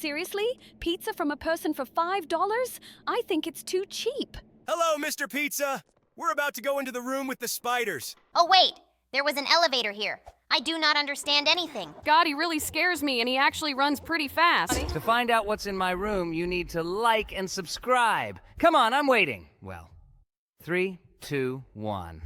Seriously? Pizza from a person for $5? I think it's too cheap. Hello, Mr. Pizza. We're about to go into the room with the spiders. Oh wait, there was an elevator here. I do not understand anything. God, he really scares me, and he actually runs pretty fast. To find out what's in my room, you need to like and subscribe. Come on, I'm waiting. Well, 3, 2, 1.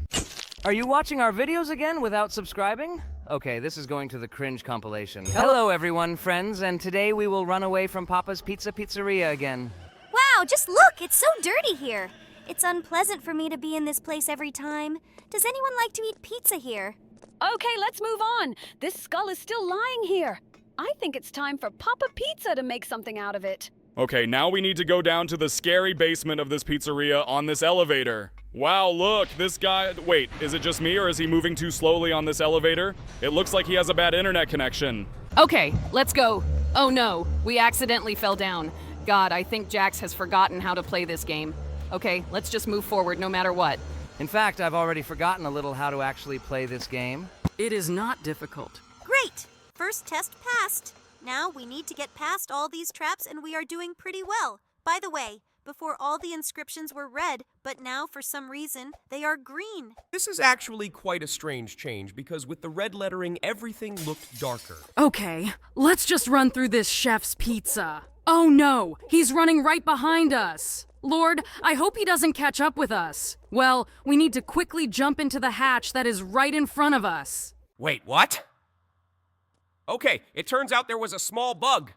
Are you watching our videos again without subscribing? Okay, this is going to the cringe compilation. Hello everyone, friends, and today we will run away from Papa's Pizzeria again. Wow, just look, it's so dirty here. It's unpleasant for me to be in this place every time. Does anyone like to eat pizza here? Okay, let's move on. This skull is still lying here. I think it's time for Papa Pizza to make something out of it. Okay, now we need to go down to the scary basement of this pizzeria on this elevator. Wow, look, this guy... Wait, is it just me or is he moving too slowly on this elevator? It looks like he has a bad internet connection. Okay, let's go. Oh no, we accidentally fell down. God, I think Jax has forgotten how to play this game. Okay, let's just move forward no matter what. In fact, I've already forgotten a little how to actually play this game. It is not difficult. Great! First test passed. Now we need to get past all these traps and we are doing pretty well. By the way, before all the inscriptions were red, but now for some reason they are green. This is actually quite a strange change because with the red lettering, everything looked darker. Okay, let's just run through this chef's pizza. Oh no, he's running right behind us. Lord, I hope he doesn't catch up with us. Well, we need to quickly jump into the hatch that is right in front of us. Wait, what? Okay, it turns out there was a small bug.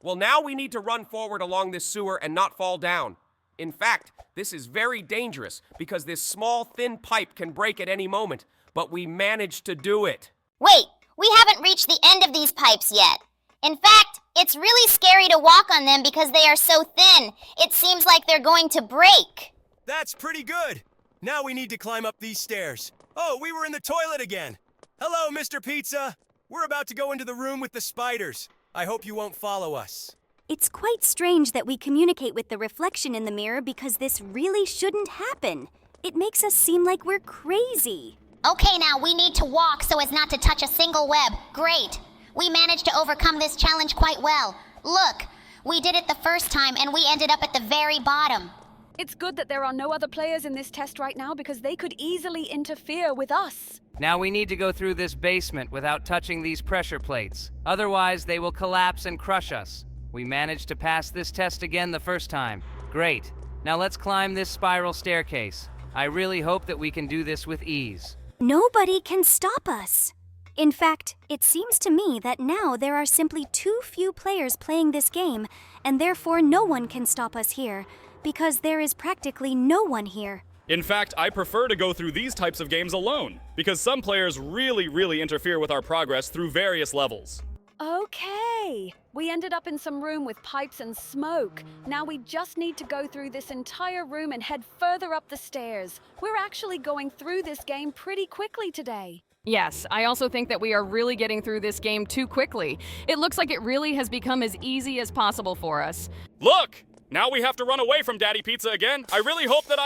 Well, now we need to run forward along this sewer and not fall down. In fact, this is very dangerous because this small, thin pipe can break at any moment, but we managed to do it. Wait, we haven't reached the end of these pipes yet. In fact, it's really scary to walk on them because they are so thin. It seems like they're going to break. That's pretty good. Now we need to climb up these stairs. Oh, we were in the toilet again. Hello, Mr. Pizza. We're about to go into the room with the spiders. I hope you won't follow us. It's quite strange that we communicate with the reflection in the mirror because this really shouldn't happen. It makes us seem like we're crazy. Okay, now we need to walk so as not to touch a single web. Great. We managed to overcome this challenge quite well. Look, we did it the first time and we ended up at the very bottom. It's good that there are no other players in this test right now because they could easily interfere with us. Now we need to go through this basement without touching these pressure plates. Otherwise, they will collapse and crush us. We managed to pass this test again the first time. Great. Now let's climb this spiral staircase. I really hope that we can do this with ease. Nobody can stop us. In fact, it seems to me that now there are simply too few players playing this game, and therefore no one can stop us here, because there is practically no one here. In fact, I prefer to go through these types of games alone, because some players really interfere with our progress through various levels. Okay. We ended up in some room with pipes and smoke. Now we just need to go through this entire room and head further up the stairs. We're actually going through this game pretty quickly today. Yes, I also think that we are really getting through this game too quickly. It looks like it really has become as easy as possible for us. Look! Now we have to run away from Daddy Pizza again. I really hope that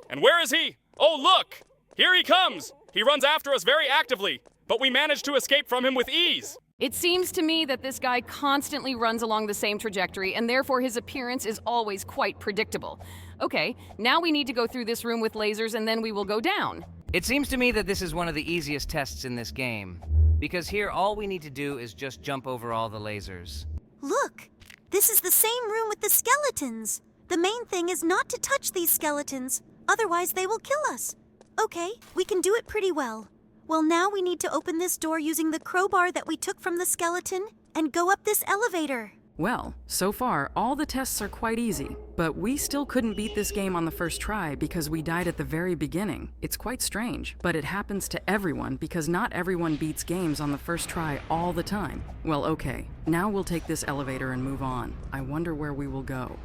And where is he? Oh, look! Here he comes! He runs after us very actively, but we managed to escape from him with ease. It seems to me that this guy constantly runs along the same trajectory, and therefore his appearance is always quite predictable. Okay, now we need to go through this room with lasers and then we will go down. It seems to me that this is one of the easiest tests in this game, because here all we need to do is just jump over all the lasers. Look, this is the same room with the skeletons. The main thing is not to touch these skeletons, otherwise they will kill us. Okay, we can do it pretty well. Well, now we need to open this door using the crowbar that we took from the skeleton and go up this elevator. Well, so far, all the tests are quite easy, but we still couldn't beat this game on the first try because we died at the very beginning. It's quite strange, but it happens to everyone because not everyone beats games on the first try all the time. Well, okay, now we'll take this elevator and move on. I wonder where we will go.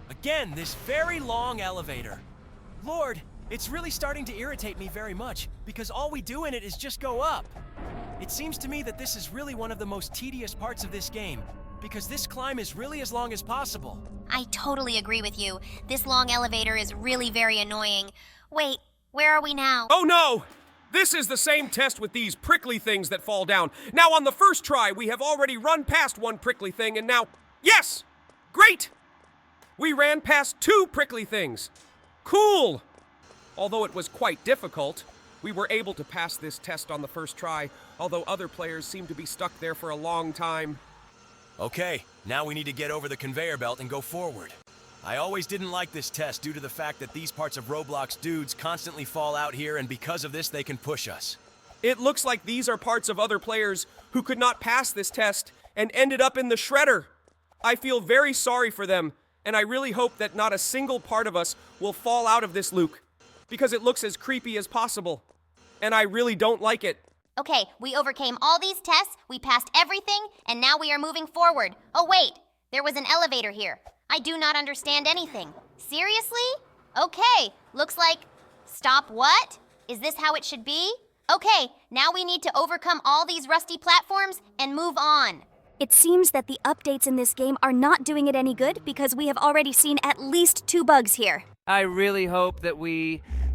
Again, this very long elevator. Lord, it's really starting to irritate me very much because all we do in it is just go up. It seems to me that this is really one of the most tedious parts of this game because this climb is really as long as possible. I totally agree with you. This long elevator is really very annoying. Wait, where are we now? Oh no! This is the same test with these prickly things that fall down. Now on the first try, we have already run past one prickly thing and now... Yes! Great! We ran past 2 prickly things. Cool! Although it was quite difficult, we were able to pass this test on the first try, although other players seemed to be stuck there for a long time. Okay, now we need to get over the conveyor belt and go forward. I always didn't like this test due to the fact that these parts of Roblox dudes constantly fall out here, and because of this they can push us. It looks like these are parts of other players who could not pass this test and ended up in the shredder. I feel very sorry for them, and I really hope that not a single part of us will fall out of this Luke, because it looks as creepy as possible, and I really don't like it. Okay, we overcame all these tests, we passed everything, and now we are moving forward. Oh wait, there was an elevator here. I do not understand anything. Seriously? Okay, looks like... Stop what? Is this how it should be? Okay, now we need to overcome all these rusty platforms and move on. It seems that the updates in this game are not doing it any good because we have already seen at least 2 bugs here. I really hope that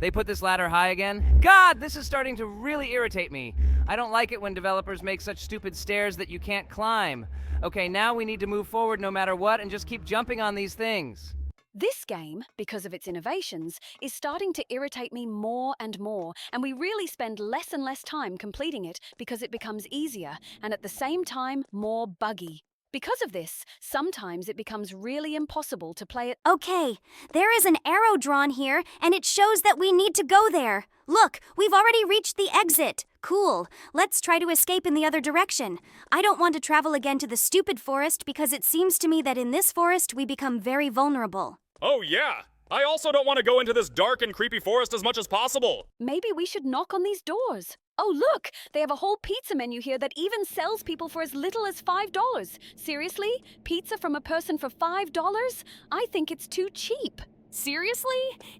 they put this ladder high again. God, this is starting to really irritate me. I don't like it when developers make such stupid stairs that you can't climb. Okay, now we need to move forward no matter what and just keep jumping on these things. This game, because of its innovations, is starting to irritate me more and more, and we really spend less and less time completing it because it becomes easier and at the same time more buggy. Because of this, sometimes it becomes really impossible to play it. Okay, there is an arrow drawn here, and it shows that we need to go there. Look, we've already reached the exit. Cool. Let's try to escape in the other direction. I don't want to travel again to the stupid forest because it seems to me that in this forest we become very vulnerable. Oh yeah! I also don't want to go into this dark and creepy forest as much as possible. Maybe we should knock on these doors. Oh, look! They have a whole pizza menu here that even sells people for as little as $5. Seriously? Pizza from a person for $5? I think it's too cheap. Seriously?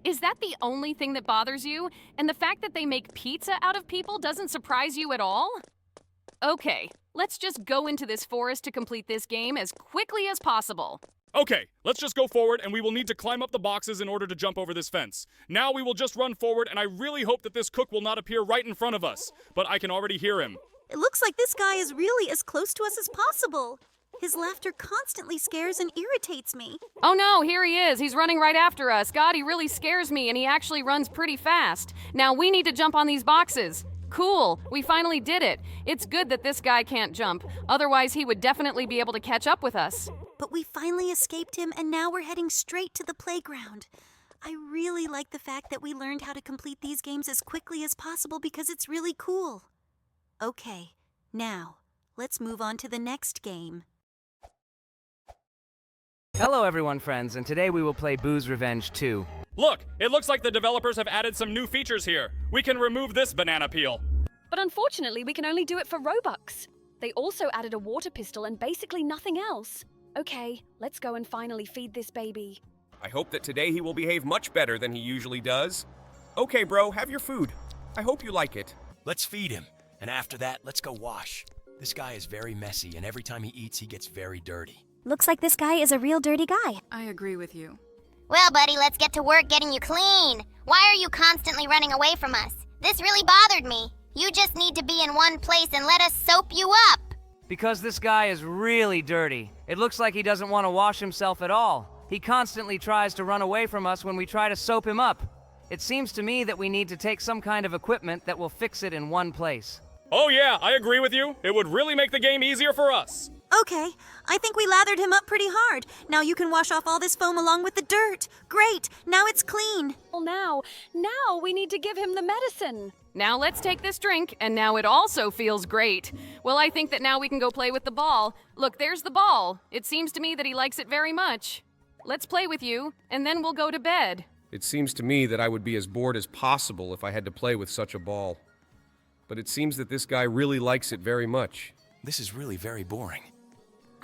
Is that the only thing that bothers you? And the fact that they make pizza out of people doesn't surprise you at all? Okay, let's just go into this forest to complete this game as quickly as possible. Okay, let's just go forward, and we will need to climb up the boxes in order to jump over this fence. Now we will just run forward, and I really hope that this cook will not appear right in front of us. But I can already hear him. It looks like this guy is really as close to us as possible. His laughter constantly scares and irritates me. Oh no, here he is. He's running right after us. God, he really scares me, and he actually runs pretty fast. Now we need to jump on these boxes. Cool, we finally did it. It's good that this guy can't jump. Otherwise, he would definitely be able to catch up with us. But we finally escaped him, and now we're heading straight to the playground. I really like the fact that we learned how to complete these games as quickly as possible because it's really cool. Okay, now, let's move on to the next game. Hello everyone, friends, and today we will play Boo's Revenge 2. Look, it looks like the developers have added some new features here. We can remove this banana peel. But unfortunately, we can only do it for Robux. They also added a water pistol and basically nothing else. Okay, let's go and finally feed this baby. I hope that today he will behave much better than he usually does. Okay, bro, have your food. I hope you like it. Let's feed him, and after that, let's go wash. This guy is very messy, and every time he eats, he gets very dirty. Looks like this guy is a real dirty guy. I agree with you. Well, buddy, let's get to work getting you clean. Why are you constantly running away from us? This really bothered me. You just need to be in one place and let us soap you up. Because this guy is really dirty. It looks like he doesn't want to wash himself at all. He constantly tries to run away from us when we try to soap him up. It seems to me that we need to take some kind of equipment that will fix it in one place. Oh yeah, I agree with you. It would really make the game easier for us. Okay, I think we lathered him up pretty hard. Now you can wash off all this foam along with the dirt. Great, now it's clean. Well, now we need to give him the medicine. Now let's take this drink, and now it also feels great. Well, I think that now we can go play with the ball. Look, there's the ball. It seems to me that he likes it very much. Let's play with you, and then we'll go to bed. It seems to me that I would be as bored as possible if I had to play with such a ball. But it seems that this guy really likes it very much. This is really very boring.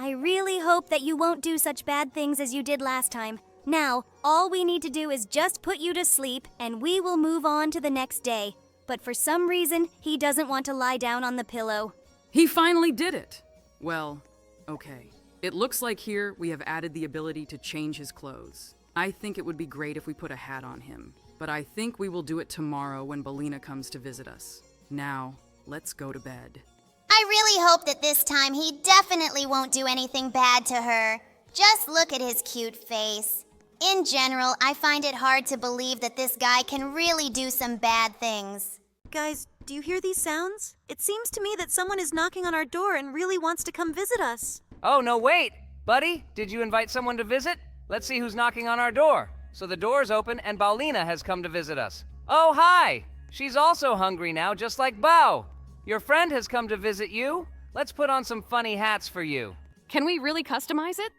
I really hope that you won't do such bad things as you did last time. Now, all we need to do is just put you to sleep, and we will move on to the next day. But for some reason, he doesn't want to lie down on the pillow. He finally did it. Well, okay. It looks like here we have added the ability to change his clothes. I think it would be great if we put a hat on him. But I think we will do it tomorrow when Belina comes to visit us. Now, let's go to bed. I really hope that this time he definitely won't do anything bad to her. Just look at his cute face. In general, I find it hard to believe that this guy can really do some bad things. Guys, do you hear these sounds? It seems to me that someone is knocking on our door and really wants to come visit us. Oh, no, wait. Buddy, did you invite someone to visit? Let's see who's knocking on our door. So the door's open and Paulina has come to visit us. Oh, hi! She's also hungry now, just like Bao. Your friend has come to visit you. Let's put on some funny hats for you. Can we really customize it?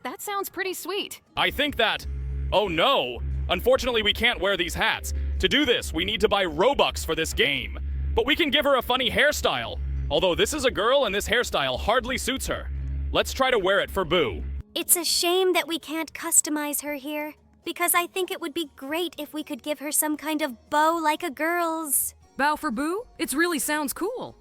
That sounds pretty sweet. I think that... Oh no! Unfortunately, we can't wear these hats. To do this, we need to buy Robux for this game. But we can give her a funny hairstyle. Although this is a girl and this hairstyle hardly suits her. Let's try to wear it for Boo. It's a shame that we can't customize her here, because I think it would be great if we could give her some kind of bow like a girl's. Bow for Boo? It really sounds cool.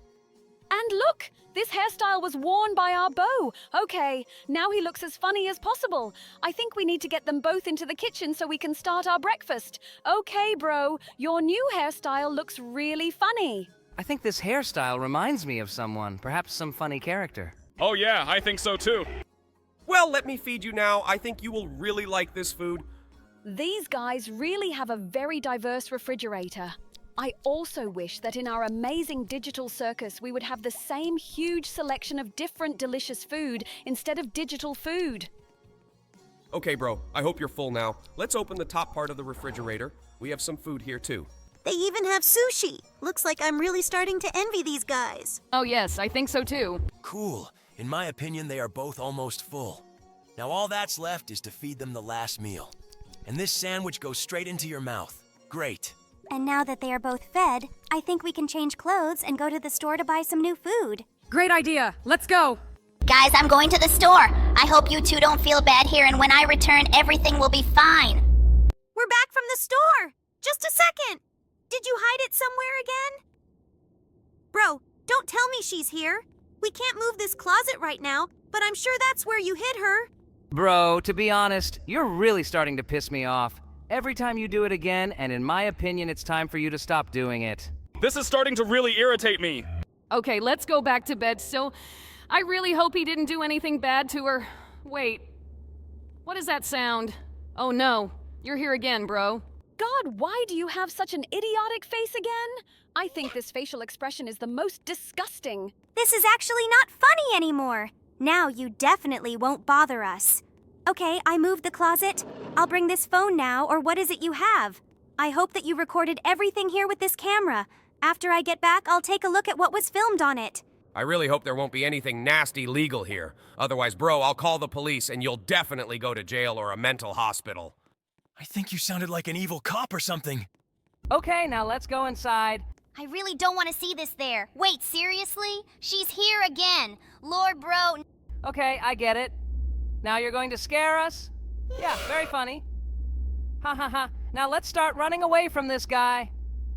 And look, this hairstyle was worn by our beau. Okay, now he looks as funny as possible. I think we need to get them both into the kitchen so we can start our breakfast. Okay, bro, your new hairstyle looks really funny. I think this hairstyle reminds me of someone, perhaps some funny character. Oh yeah, I think so too. Well, let me feed you now. I think you will really like this food. These guys really have a very diverse refrigerator. I also wish that in our amazing digital circus we would have the same huge selection of different delicious food instead of digital food. Okay, bro, I hope you're full now. Let's open the top part of the refrigerator. We have some food here too. They even have sushi. Looks like I'm really starting to envy these guys. Oh yes, I think so too. Cool. In my opinion, they are both almost full. Now all that's left is to feed them the last meal. And this sandwich goes straight into your mouth. Great. And now that they are both fed, I think we can change clothes and go to the store to buy some new food. Great idea. Let's go. Guys, I'm going to the store. I hope you two don't feel bad here, and when I return, everything will be fine. We're back from the store. Just a second. Did you hide it somewhere again? Bro, don't tell me she's here. We can't move this closet right now, but I'm sure that's where you hid her. Bro, to be honest, you're really starting to piss me off. Every time you do it again, and in my opinion, it's time for you to stop doing it. This is starting to really irritate me. Okay, let's go back to bed. So, I really hope he didn't do anything bad to her. Wait, what is that sound? Oh no, you're here again, bro. God, why do you have such an idiotic face again? I think this facial expression is the most disgusting. This is actually not funny anymore. Now you definitely won't bother us. Okay, I moved the closet. I'll bring this phone now, or what is it you have? I hope that you recorded everything here with this camera. After I get back, I'll take a look at what was filmed on it. I really hope there won't be anything nasty legal here. Otherwise, bro, I'll call the police and you'll definitely go to jail or a mental hospital. I think you sounded like an evil cop or something. Okay, now let's go inside. I really don't want to see this there. Wait, seriously? She's here again. Lord, bro. Okay, I get it. Now you're going to scare us? Yeah, very funny. Ha ha ha. Now let's start running away from this guy.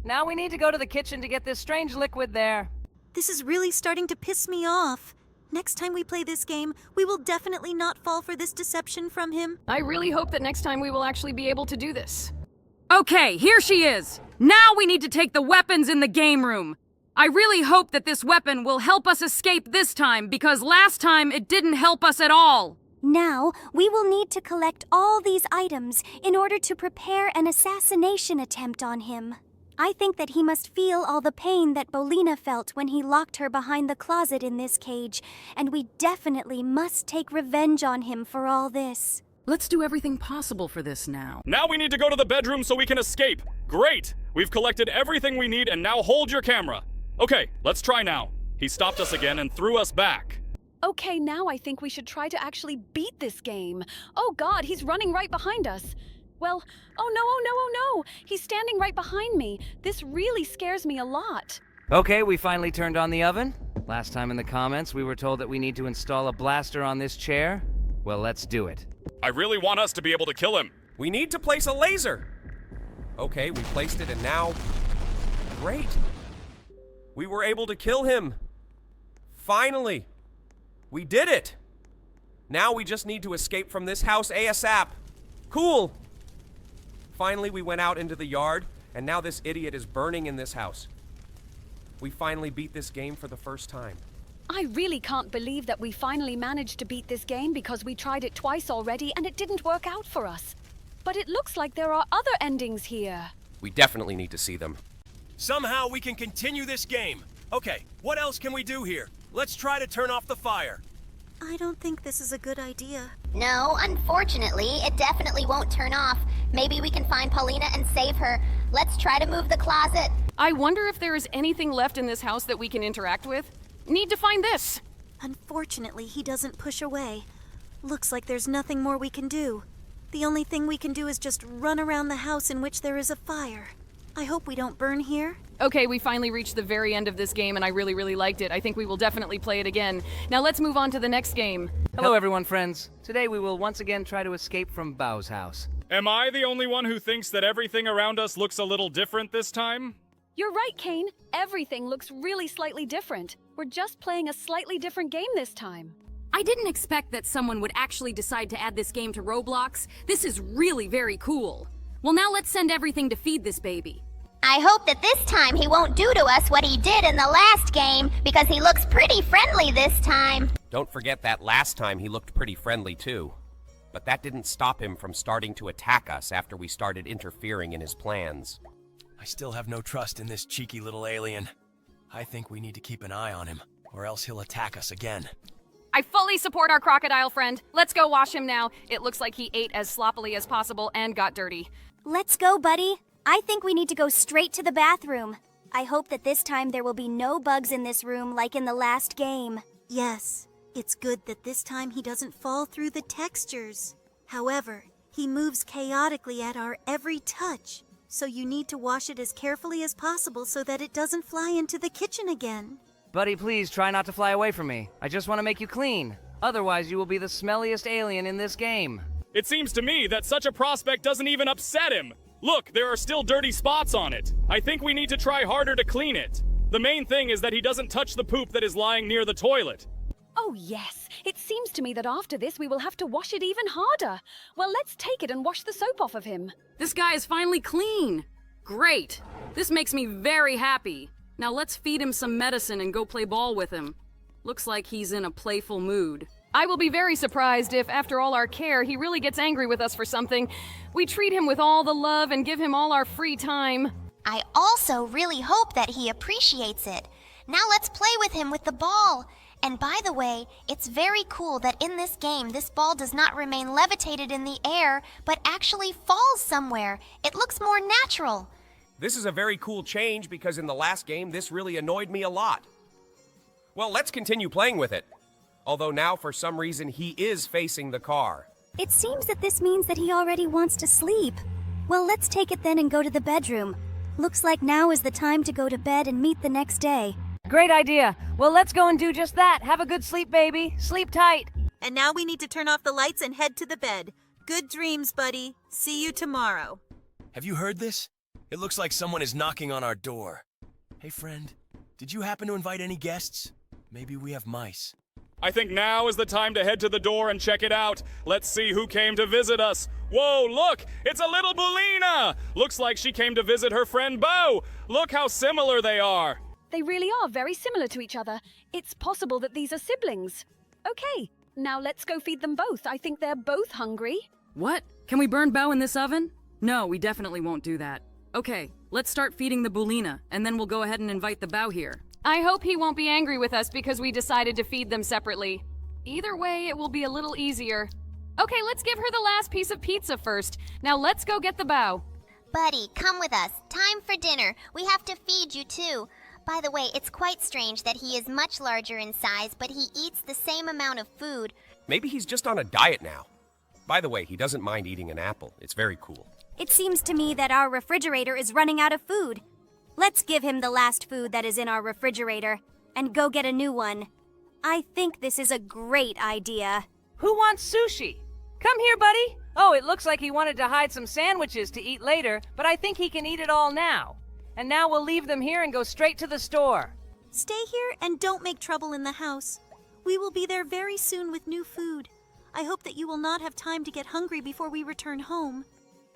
Now we need to go to the kitchen to get this strange liquid there. This is really starting to piss me off. Next time we play this game, we will definitely not fall for this deception from him. I really hope that next time we will actually be able to do this. Okay, here she is. Now we need to take the weapons in the game room. I really hope that this weapon will help us escape this time, because last time it didn't help us at all. Now, we will need to collect all these items in order to prepare an assassination attempt on him. I think that he must feel all the pain that Paulina felt when he locked her behind the closet in this cage, and we definitely must take revenge on him for all this. Let's do everything possible for this now. Now we need to go to the bedroom so we can escape. Great! We've collected everything we need and now hold your camera. Okay, let's try now. He stopped us again and threw us back. Okay, now I think we should try to actually beat this game. Oh God, he's running right behind us. Well, oh no, he's standing right behind me. This really scares me a lot. Okay, we finally turned on the oven. Last time in the comments, we were told that we need to install a blaster on this chair. Well, let's do it. I really want us to be able to kill him. We need to place a laser. Okay, we placed it and now... Great. We were able to kill him. Finally. We did it. Now we just need to escape from this house ASAP. Cool. Finally, we went out into the yard, and now this idiot is burning in this house. We finally beat this game for the first time. I really can't believe that we finally managed to beat this game because we tried it twice already and it didn't work out for us. But it looks like there are other endings here. We definitely need to see them. Somehow we can continue this game. Okay, what else can we do here? Let's try to turn off the fire. I don't think this is a good idea. No, unfortunately, it definitely won't turn off. Maybe we can find Paulina and save her. Let's try to move the closet. I wonder if there is anything left in this house that we can interact with. Need to find this. Unfortunately, he doesn't push away. Looks like there's nothing more we can do. The only thing we can do is just run around the house in which there is a fire. I hope we don't burn here. Okay, we finally reached the very end of this game and I really liked it. I think we will definitely play it again. Now let's move on to the next game. Hello, everyone, friends. Today we will once again try to escape from Bao's house. Am I the only one who thinks that everything around us looks a little different this time? You're right, Kane. Everything looks really slightly different. We're just playing a slightly different game this time. I didn't expect that someone would actually decide to add this game to Roblox. This is really very cool. Well, now let's send everything to feed this baby. I hope that this time he won't do to us what he did in the last game, because he looks pretty friendly this time. Don't forget that last time he looked pretty friendly too. But that didn't stop him from starting to attack us after we started interfering in his plans. I still have no trust in this cheeky little alien. I think we need to keep an eye on him, or else he'll attack us again. I fully support our crocodile friend. Let's go wash him now. It looks like he ate as sloppily as possible and got dirty. Let's go, buddy. I think we need to go straight to the bathroom. I hope that this time there will be no bugs in this room like in the last game. Yes, it's good that this time he doesn't fall through the textures. However, he moves chaotically at our every touch, so you need to wash it as carefully as possible so that it doesn't fly into the kitchen again. Buddy, please try not to fly away from me. I just want to make you clean. Otherwise, you will be the smelliest alien in this game. It seems to me that such a prospect doesn't even upset him. Look, there are still dirty spots on it. I think we need to try harder to clean it. The main thing is that he doesn't touch the poop that is lying near the toilet. Oh, yes. It seems to me that after this we will have to wash it even harder. Well, let's take it and wash the soap off of him. This guy is finally clean. Great. This makes me very happy. Now let's feed him some medicine and go play ball with him. Looks like he's in a playful mood. I will be very surprised if, after all our care, he really gets angry with us for something. We treat him with all the love and give him all our free time. I also really hope that he appreciates it. Now let's play with him with the ball. And by the way, it's very cool that in this game, this ball does not remain levitated in the air, but actually falls somewhere. It looks more natural. This is a very cool change because in the last game, this really annoyed me a lot. Well, let's continue playing with it. Although now, for some reason, he is facing the car. It seems that this means that he already wants to sleep. Well, let's take it then and go to the bedroom. Looks like now is the time to go to bed and meet the next day. Great idea. Well, let's go and do just that. Have a good sleep, baby. Sleep tight. And now we need to turn off the lights and head to the bed. Good dreams, buddy. See you tomorrow. Have you heard this? It looks like someone is knocking on our door. Hey, friend, did you happen to invite any guests? Maybe we have mice. I think now is the time to head to the door and check it out. Let's see who came to visit us. Whoa, look! It's a little Bulina! Looks like she came to visit her friend Bo. Look how similar they are. They really are very similar to each other. It's possible that these are siblings. Okay, now let's go feed them both. I think they're both hungry. What? Can we burn Bao in this oven? No, we definitely won't do that. Okay, let's start feeding the Bulina, and then we'll go ahead and invite the Bao here. I hope he won't be angry with us because we decided to feed them separately. Either way, it will be a little easier. Okay, let's give her the last piece of pizza first. Now let's go get the Bao. Buddy, come with us. Time for dinner. We have to feed you too. By the way, it's quite strange that he is much larger in size, but he eats the same amount of food. Maybe he's just on a diet now. By the way, he doesn't mind eating an apple. It's very cool. It seems to me that our refrigerator is running out of food. Let's give him the last food that is in our refrigerator and go get a new one. I think this is a great idea. Who wants sushi? Come here, buddy. Oh, it looks like he wanted to hide some sandwiches to eat later, but I think he can eat it all now. And now we'll leave them here and go straight to the store. Stay here and don't make trouble in the house. We will be there very soon with new food. I hope that you will not have time to get hungry before we return home.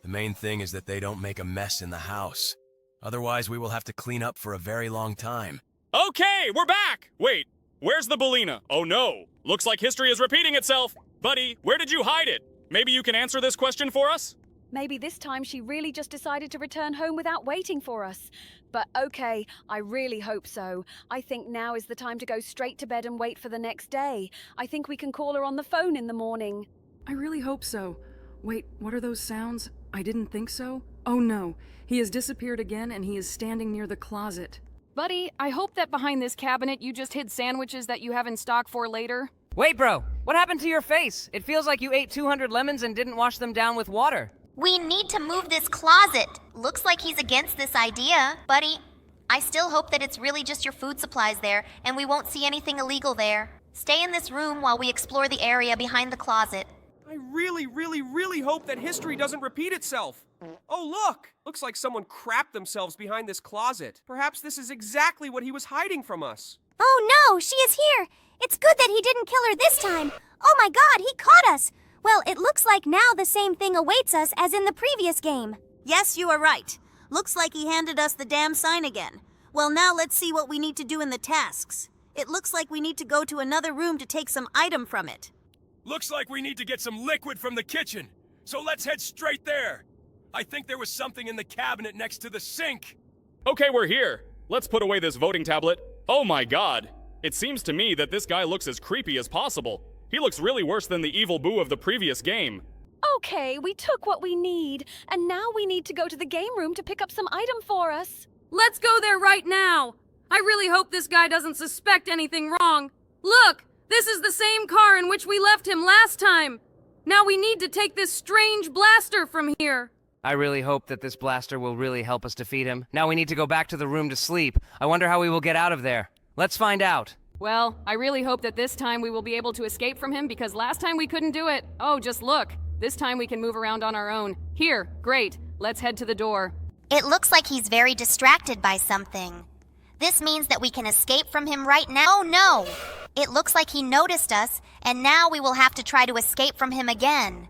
The main thing is that they don't make a mess in the house. Otherwise, we will have to clean up for a very long time. Okay, we're back! Wait, Where's the Bellina? Oh no! Looks like history is repeating itself! Buddy, where did you hide it? Maybe you can answer this question for us? Maybe this time she really just decided to return home without waiting for us. But okay, I really hope so. I think now is the time to go straight to bed and wait for the next day. I think we can call her on the phone in the morning. I really hope so. Wait, what are those sounds? I didn't think so. Oh no, he has disappeared again and he is standing near the closet. Buddy, I hope that behind this cabinet you just hid sandwiches that you have in stock for later. Wait, bro, what happened to your face? It feels like you ate 200 lemons and didn't wash them down with water. We need to move this closet. Looks like he's against this idea, buddy. I still hope that it's really just your food supplies there, and we won't see anything illegal there. Stay in this room while we explore the area behind the closet. I really hope that history doesn't repeat itself. Oh, look! Looks like someone crapped themselves behind this closet. Perhaps this is exactly what he was hiding from us. Oh no, she is here! It's good that he didn't kill her this time! Oh my god, he caught us! Well, it looks like now the same thing awaits us as in the previous game. Yes, you are right. Looks like he handed us the damn sign again. Well, now let's see what we need to do in the tasks. It looks like we need to go to another room to take some item from it. Looks like we need to get some liquid from the kitchen. So let's head straight there. I think there was something in the cabinet next to the sink. Okay, we're here. Let's put away this voting tablet. Oh my god. It seems to me that this guy looks as creepy as possible. He looks really worse than the evil boo of the previous game. Okay, we took what we need, and now we need to go to the game room to pick up some item for us. Let's go there right now. I really hope this guy doesn't suspect anything wrong. Look, this is the same car in which we left him last time. Now we need to take this strange blaster from here. I really hope that this blaster will really help us defeat him. Now we need to go back to the room to sleep. I wonder how we will get out of there. Let's find out. Well, I really hope that this time we will be able to escape from him because last time we couldn't do it. Oh, just look. This time we can move around on our own. Here, great. Let's head to the door. It looks like he's very distracted by something. This means that we can escape from him right now. Oh no! It looks like he noticed us, and now we will have to try to escape from him again.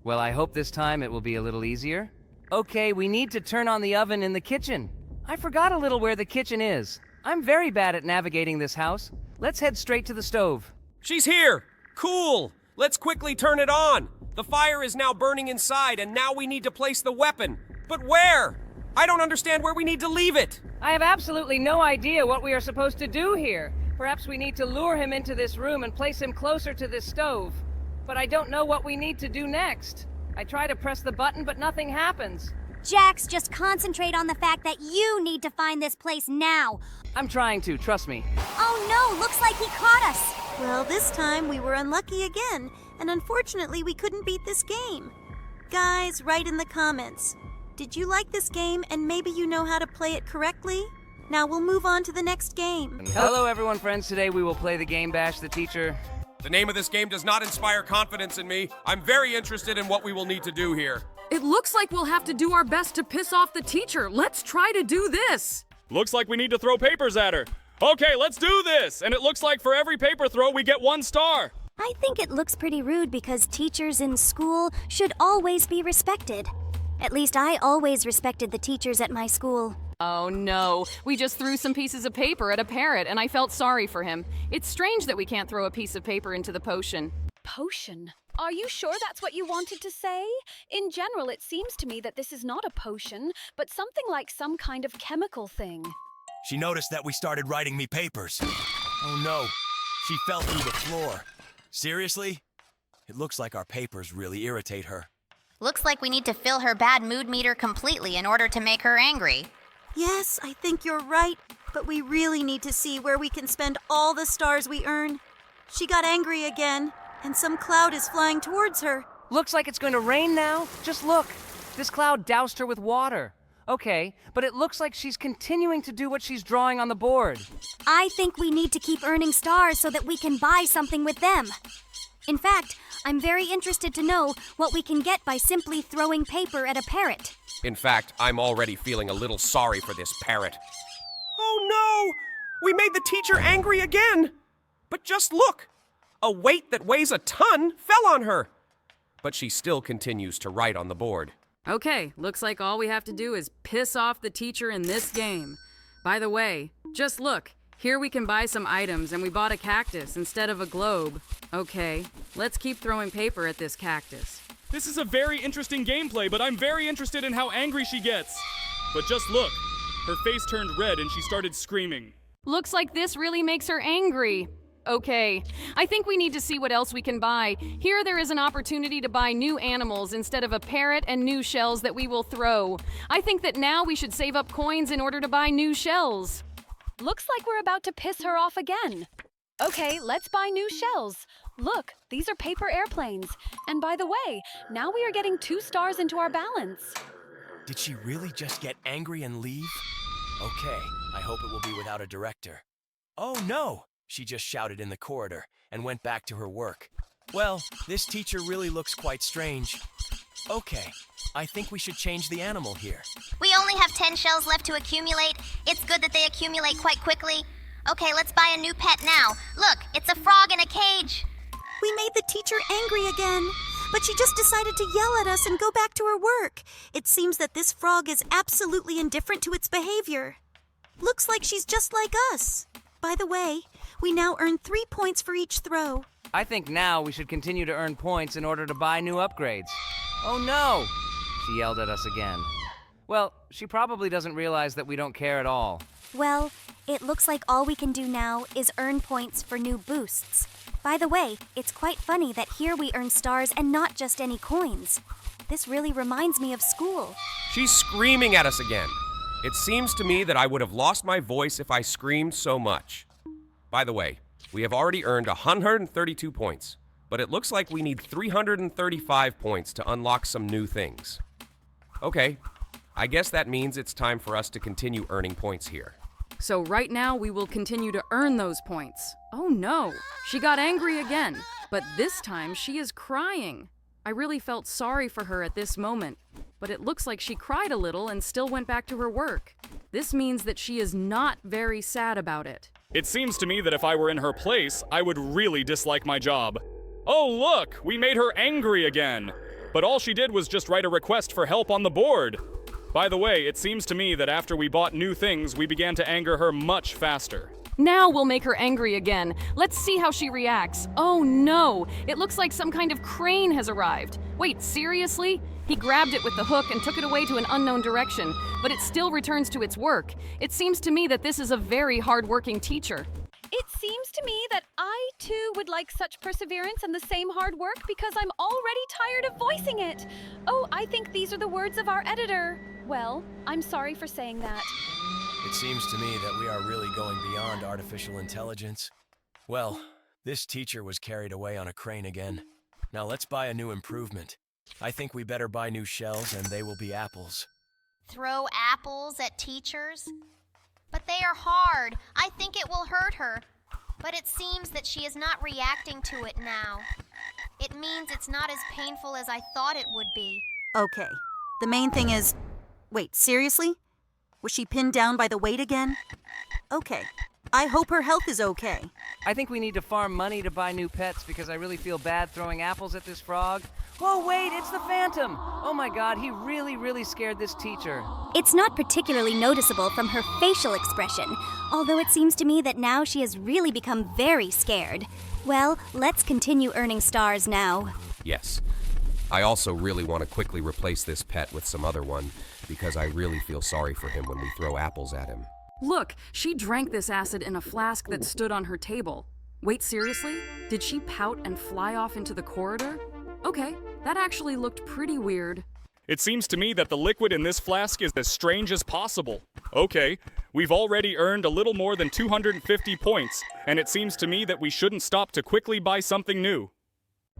Well, I hope this time it will be a little easier. Okay, we need to turn on the oven in the kitchen. I forgot a little where the kitchen is. I'm very bad at navigating this house. Let's head straight to the stove. She's here! Cool! Let's quickly turn it on! The fire is now burning inside, and now we need to place the weapon. But where? I don't understand where we need to leave it! I have absolutely no idea what we are supposed to do here. Perhaps we need to lure him into this room and place him closer to this stove. But I don't know what we need to do next. I try to press the button, but nothing happens. Jax, just concentrate on the fact that you need to find this place now. I'm trying to, trust me. Oh no, looks like he caught us. Well, this time we were unlucky again, and unfortunately we couldn't beat this game. Guys, write in the comments. Did you like this game and maybe you know how to play it correctly? Now we'll move on to the next game. Hello everyone, friends. Today we will play the game Bash the Teacher. The name of this game does not inspire confidence in me. I'm very interested in what we will need to do here. It looks like we'll have to do our best to piss off the teacher. Let's try to do this. Looks like we need to throw papers at her. Okay, let's do this! And it looks like for every paper throw, we get 1 star. I think it looks pretty rude because teachers in school should always be respected. At least I always respected the teachers at my school. Oh no, we just threw some pieces of paper at a parrot and I felt sorry for him. It's strange that we can't throw a piece of paper into the potion. Potion? Are you sure that's what you wanted to say? In general, it seems to me that this is not a potion, but something like some kind of chemical thing. She noticed that we started writing me papers. Oh no, she fell through the floor. Seriously? It looks like our papers really irritate her. Looks like we need to fill her bad mood meter completely in order to make her angry. Yes, I think you're right, but we really need to see where we can spend all the stars we earn. She got angry again, and some cloud is flying towards her. Looks like it's going to rain now. Just look. This cloud doused her with water. Okay, but it looks like she's continuing to do what she's drawing on the board. I think we need to keep earning stars so that we can buy something with them. In fact, I'm very interested to know what we can get by simply throwing paper at a parrot. In fact, I'm already feeling a little sorry for this parrot. Oh no! We made the teacher angry again! But just look! A weight that weighs a ton fell on her! But she still continues to write on the board. Okay, looks like all we have to do is piss off the teacher in this game. By the way, just look. Here we can buy some items, and we bought a cactus instead of a globe. Okay, let's keep throwing paper at this cactus. This is a very interesting gameplay, but I'm very interested in how angry she gets. But just look. Her face turned red and she started screaming. Looks like this really makes her angry. Okay, I think we need to see what else we can buy. Here there is an opportunity to buy new animals instead of a parrot and new shells that we will throw. I think that now we should save up coins in order to buy new shells. Looks like we're about to piss her off again. Okay, let's buy new shells. Look, these are paper airplanes. And by the way, now we are getting 2 stars into our balance. Did she really just get angry and leave? Okay, I hope it will be without a director. Oh no! She just shouted in the corridor and went back to her work. Well, this teacher really looks quite strange. Okay, I think we should change the animal here. We only have 10 shells left to accumulate. It's good that they accumulate quite quickly. Okay, let's buy a new pet now. Look, it's a frog in a cage. We made the teacher angry again, but she just decided to yell at us and go back to her work. It seems that this frog is absolutely indifferent to its behavior. Looks like she's just like us. By the way, we now earn 3 points for each throw. I think now we should continue to earn points in order to buy new upgrades. Oh no! She yelled at us again. Well, she probably doesn't realize that we don't care at all. Well, it looks like all we can do now is earn points for new boosts. By the way, it's quite funny that here we earn stars and not just any coins. This really reminds me of school. She's screaming at us again. It seems to me that I would have lost my voice if I screamed so much. By the way, we have already earned 132 points, but it looks like we need 335 points to unlock some new things. Okay, I guess that means it's time for us to continue earning points here. So right now we will continue to earn those points. Oh no, she got angry again, but this time she is crying. I really felt sorry for her at this moment, but it looks like she cried a little and still went back to her work. This means that she is not very sad about it. It seems to me that if I were in her place, I would really dislike my job. Oh look, we made her angry again. But all she did was just write a request for help on the board. By the way, it seems to me that after we bought new things, we began to anger her much faster. Now we'll make her angry again. Let's see how she reacts. Oh no! It looks like some kind of crane has arrived. Wait, seriously? He grabbed it with the hook and took it away to an unknown direction, but it still returns to its work. It seems to me that this is a very hard-working teacher. It seems to me that I, too, would like such perseverance and the same hard work because I'm already tired of voicing it. Oh, I think these are the words of our editor. Well, I'm sorry for saying that. It seems to me that we are really going beyond artificial intelligence. Well, this teacher was carried away on a crane again. Now let's buy a new improvement. I think we better buy new shells and they will be apples. Throw apples at teachers? But they are hard. I think it will hurt her. But it seems that she is not reacting to it now. It means it's not as painful as I thought it would be. Okay, the main thing is... Wait, seriously? Was she pinned down by the weight again? Okay, I hope her health is okay. I think we need to farm money to buy new pets because I really feel bad throwing apples at this frog. Whoa, wait, it's the Phantom! Oh my god, he really scared this teacher. It's not particularly noticeable from her facial expression, although it seems to me that now she has really become very scared. Well, let's continue earning stars now. Yes. I also really want to quickly replace this pet with some other one because I really feel sorry for him when we throw apples at him. Look, she drank this acid in a flask that stood on her table. Wait, seriously? Did she pout and fly off into the corridor? Okay, that actually looked pretty weird. It seems to me that the liquid in this flask is as strange as possible. Okay, we've already earned a little more than 250 points, and it seems to me that we shouldn't stop to quickly buy something new.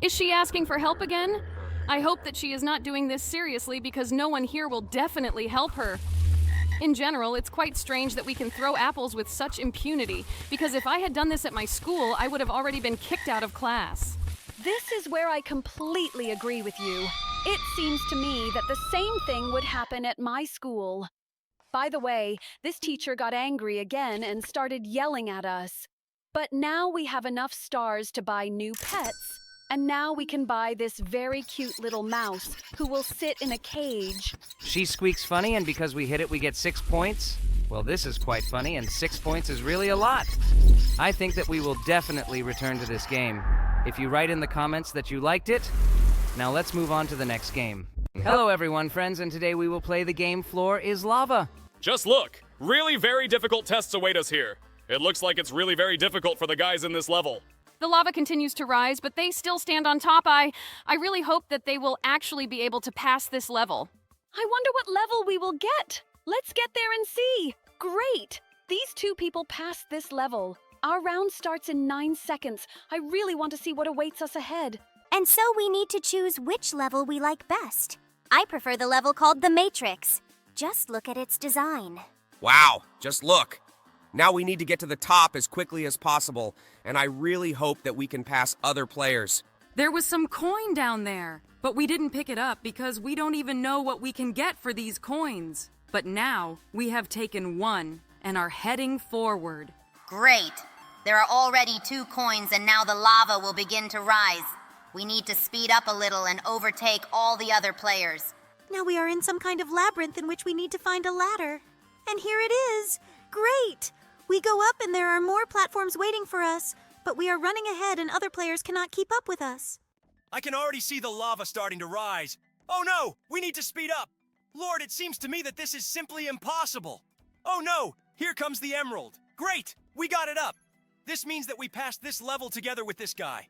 Is she asking for help again? I hope that she is not doing this seriously because no one here will definitely help her. In general, it's quite strange that we can throw apples with such impunity, because if I had done this at my school, I would have already been kicked out of class. This is where I completely agree with you. It seems to me that the same thing would happen at my school. By the way, this teacher got angry again and started yelling at us. But now we have enough stars to buy new pets. And now we can buy this very cute little mouse who will sit in a cage. She squeaks funny, and because we hit it, we get 6 points? Well, this is quite funny, and 6 points is really a lot. I think that we will definitely return to this game. If you write in the comments that you liked it, now let's move on to the next game. Hello everyone, friends, and today we will play the game Floor is Lava. Just look! Really very difficult tests await us here. It looks like it's really very difficult for the guys in this level. The lava continues to rise, but they still stand on top. I really hope that they will actually be able to pass this level. I wonder what level we will get. Let's get there and see. Great! These two people passed this level. Our round starts in 9 seconds. I really want to see what awaits us ahead. And so we need to choose which level we like best. I prefer the level called the Matrix. Just look at its design. Wow, just look. Now we need to get to the top as quickly as possible, and I really hope that we can pass other players. There was some coin down there, but we didn't pick it up because we don't even know what we can get for these coins. But now we have taken one and are heading forward. Great. There are already 2 coins, and now the lava will begin to rise. We need to speed up a little and overtake all the other players. Now we are in some kind of labyrinth in which we need to find a ladder. And here it is! Great! We go up and there are more platforms waiting for us, but we are running ahead and other players cannot keep up with us. I can already see the lava starting to rise. Oh no! We need to speed up! Lord, it seems to me that this is simply impossible. Oh no! Here comes the emerald. Great! We got it up. This means that we passed this level together with this guy.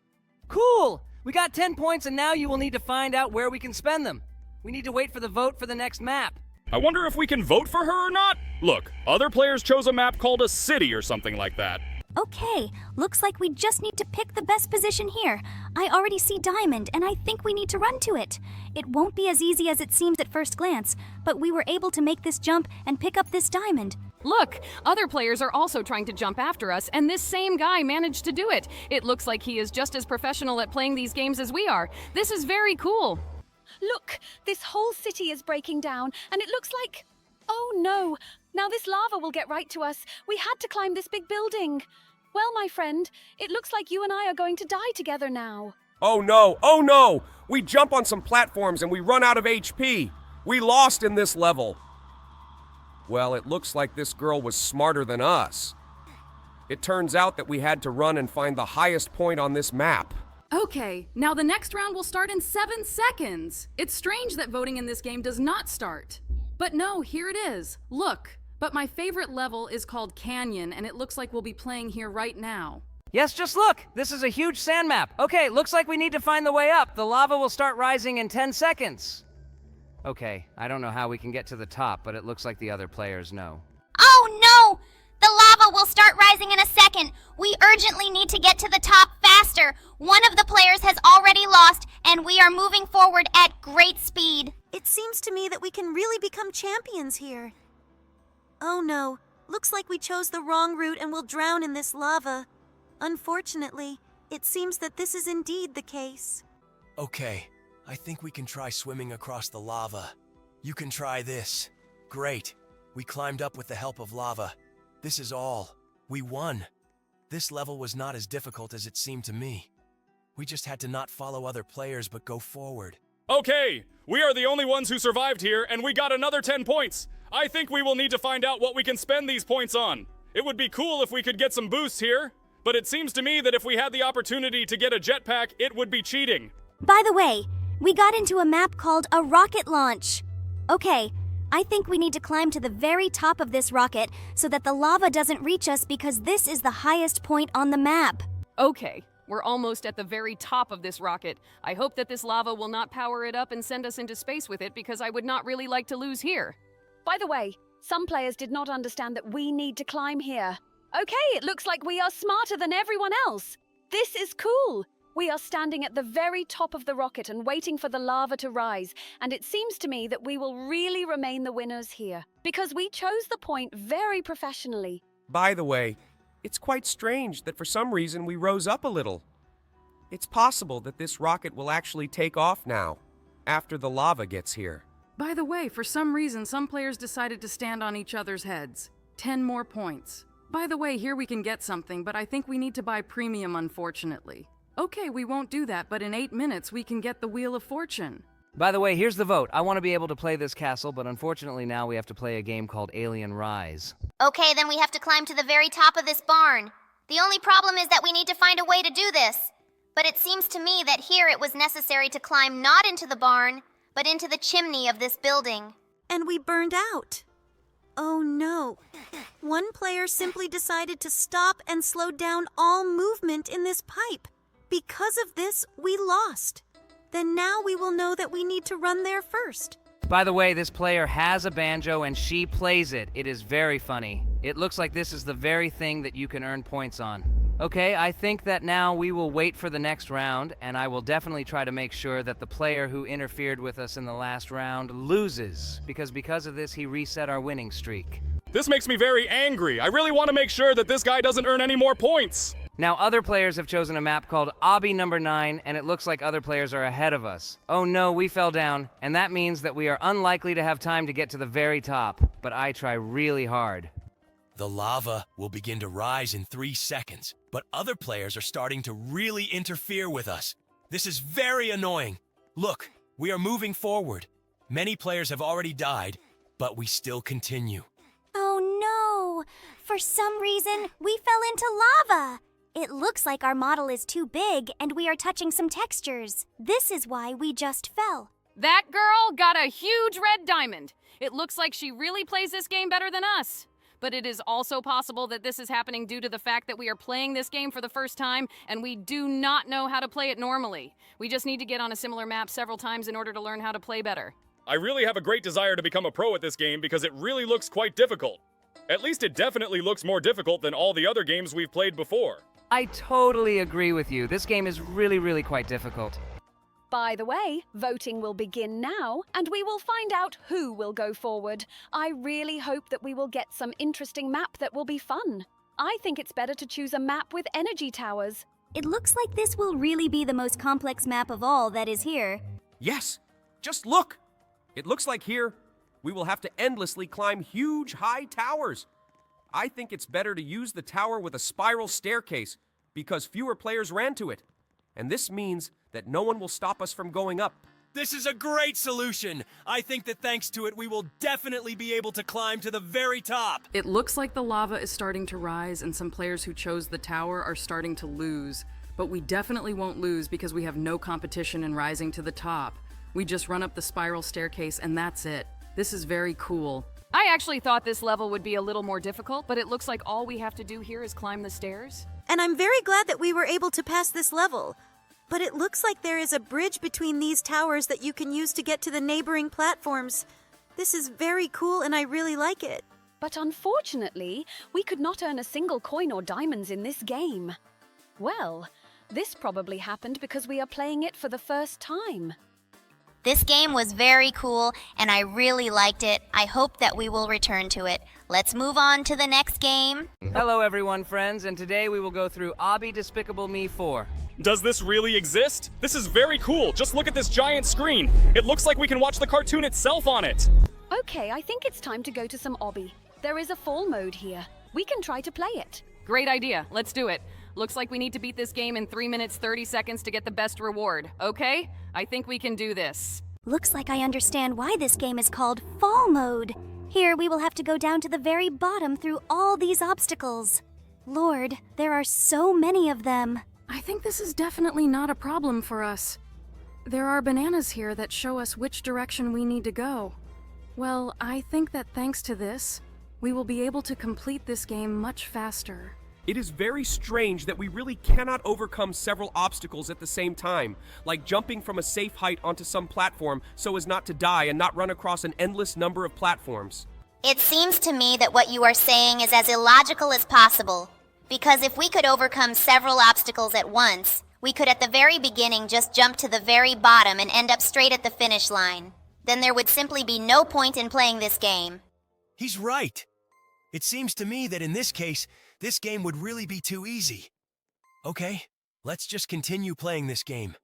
Cool! We got 10 points, and now you will need to find out where we can spend them. We need to wait for the vote for the next map. I wonder if we can vote for her or not? Look, other players chose a map called a city or something like that. Okay, looks like we just need to pick the best position here. I already see Diamond, and I think we need to run to it. It won't be as easy as it seems at first glance, but we were able to make this jump and pick up this diamond. Look, other players are also trying to jump after us, and this same guy managed to do it. It looks like he is just as professional at playing these games as we are. This is very cool. Look, this whole city is breaking down, and it looks like... Oh no! Now this lava will get right to us. We had to climb this big building. Well, my friend, it looks like you and I are going to die together now. Oh no! Oh no! We jump on some platforms and we run out of HP. We lost in this level. Well, it looks like this girl was smarter than us. It turns out that we had to run and find the highest point on this map. Okay, now the next round will start in 7 seconds. It's strange that voting in this game does not start. But no, here it is. Look, but my favorite level is called Canyon, and it looks like we'll be playing here right now. Yes, just look! This is a huge sand map. Okay, looks like we need to find the way up. The lava will start rising in 10 seconds. Okay, I don't know how we can get to the top, but it looks like the other players know. Oh no! The lava will start rising in a second. We urgently need to get to the top faster. One of the players has already lost, and we are moving forward at great speed. It seems to me that we can really become champions here. Oh no, looks like we chose the wrong route and will drown in this lava. Unfortunately, it seems that this is indeed the case. Okay, I think we can try swimming across the lava. You can try this. Great. We climbed up with the help of lava. This is all. We won. This level was not as difficult as it seemed to me. We just had to not follow other players but go forward. Okay, we are the only ones who survived here, and we got another 10 points. I think we will need to find out what we can spend these points on. It would be cool if we could get some boosts here, but it seems to me that if we had the opportunity to get a jetpack, it would be cheating. By the way, we got into a map called a rocket launch. Okay, I think we need to climb to the very top of this rocket so that the lava doesn't reach us because this is the highest point on the map. Okay, we're almost at the very top of this rocket. I hope that this lava will not power it up and send us into space with it because I would not really like to lose here. By the way, some players did not understand that we need to climb here. Okay, it looks like we are smarter than everyone else. This is cool. We are standing at the very top of the rocket and waiting for the lava to rise, and it seems to me that we will really remain the winners here, because we chose the point very professionally. By the way, it's quite strange that for some reason we rose up a little. It's possible that this rocket will actually take off now, after the lava gets here. By the way, for some reason, some players decided to stand on each other's heads. 10 more points. By the way, here we can get something, but I think we need to buy premium, unfortunately. Okay, we won't do that, but in 8 minutes we can get the Wheel of Fortune. By the way, here's the vote. I want to be able to play this castle, but unfortunately now we have to play a game called Alien Rise. Okay, then we have to climb to the very top of this barn. The only problem is that we need to find a way to do this. But it seems to me that here it was necessary to climb not into the barn, but into the chimney of this building. And we burned out. Oh no. One player simply decided to stop and slow down all movement in this pipe. Because of this, we lost. Then now we will know that we need to run there first. By the way, this player has a banjo and she plays it. It is very funny. It looks like this is the very thing that you can earn points on. Okay, I think that now we will wait for the next round, and I will definitely try to make sure that the player who interfered with us in the last round loses, because of this he reset our winning streak. This makes me very angry. I really want to make sure that this guy doesn't earn any more points. Now, other players have chosen a map called Obby number 9, and it looks like other players are ahead of us. Oh no, we fell down, and that means that we are unlikely to have time to get to the very top, but I try really hard. The lava will begin to rise in 3 seconds, but other players are starting to really interfere with us. This is very annoying. Look, we are moving forward. Many players have already died, but we still continue. Oh no! For some reason, we fell into lava! It looks like our model is too big and we are touching some textures. This is why we just fell. That girl got a huge red diamond. It looks like she really plays this game better than us. But it is also possible that this is happening due to the fact that we are playing this game for the first time and we do not know how to play it normally. We just need to get on a similar map several times in order to learn how to play better. I really have a great desire to become a pro at this game because it really looks quite difficult. At least it definitely looks more difficult than all the other games we've played before. I totally agree with you. This game is really quite difficult. By the way, voting will begin now, and we will find out who will go forward. I really hope that we will get some interesting map that will be fun. I think it's better to choose a map with energy towers. It looks like this will really be the most complex map of all that is here. Yes, just look. It looks like here we will have to endlessly climb huge, high towers. I think it's better to use the tower with a spiral staircase because fewer players ran to it. And this means that no one will stop us from going up. This is a great solution. I think that thanks to it, we will definitely be able to climb to the very top. It looks like the lava is starting to rise and some players who chose the tower are starting to lose. But we definitely won't lose because we have no competition in rising to the top. We just run up the spiral staircase and that's it. This is very cool. I actually thought this level would be a little more difficult, but it looks like all we have to do here is climb the stairs. And I'm very glad that we were able to pass this level. But it looks like there is a bridge between these towers that you can use to get to the neighboring platforms. This is very cool and I really like it. But unfortunately, we could not earn a single coin or diamonds in this game. Well, this probably happened because we are playing it for the first time. This game was very cool, and I really liked it. I hope that we will return to it. Let's move on to the next game. Hello everyone, friends, and today we will go through Obby Despicable Me 4. Does this really exist? This is very cool. Just look at this giant screen. It looks like we can watch the cartoon itself on it. Okay, I think it's time to go to some Obby. There is a fall mode here. We can try to play it. Great idea. Let's do it. Looks like we need to beat this game in 3 minutes 30 seconds to get the best reward. Okay? I think we can do this. Looks like I understand why this game is called Fall Mode. Here we will have to go down to the very bottom through all these obstacles. Lord, there are so many of them. I think this is definitely not a problem for us. There are bananas here that show us which direction we need to go. Well, I think that thanks to this, we will be able to complete this game much faster. It is very strange that we really cannot overcome several obstacles at the same time, like jumping from a safe height onto some platform so as not to die and not run across an endless number of platforms. It seems to me that what you are saying is as illogical as possible. Because if we could overcome several obstacles at once, we could at the very beginning just jump to the very bottom and end up straight at the finish line. Then there would simply be no point in playing this game. He's right. It seems to me that in this case, this game would really be too easy. Okay, let's just continue playing this game.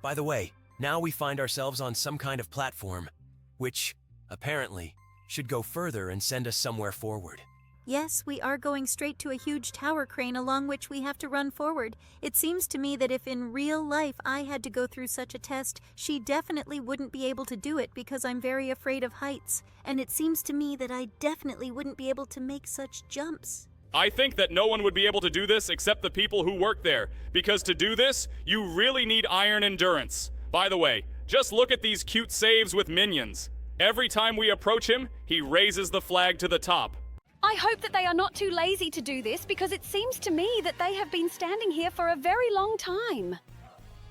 By the way, now we find ourselves on some kind of platform, which, apparently, should go further and send us somewhere forward. Yes, we are going straight to a huge tower crane along which we have to run forward. It seems to me that if in real life I had to go through such a test, she definitely wouldn't be able to do it because I'm very afraid of heights. And it seems to me that I definitely wouldn't be able to make such jumps. I think that no one would be able to do this except the people who work there, because to do this, you really need iron endurance. By the way, just look at these cute saves with minions. Every time we approach him, he raises the flag to the top. I hope that they are not too lazy to do this because it seems to me that they have been standing here for a very long time.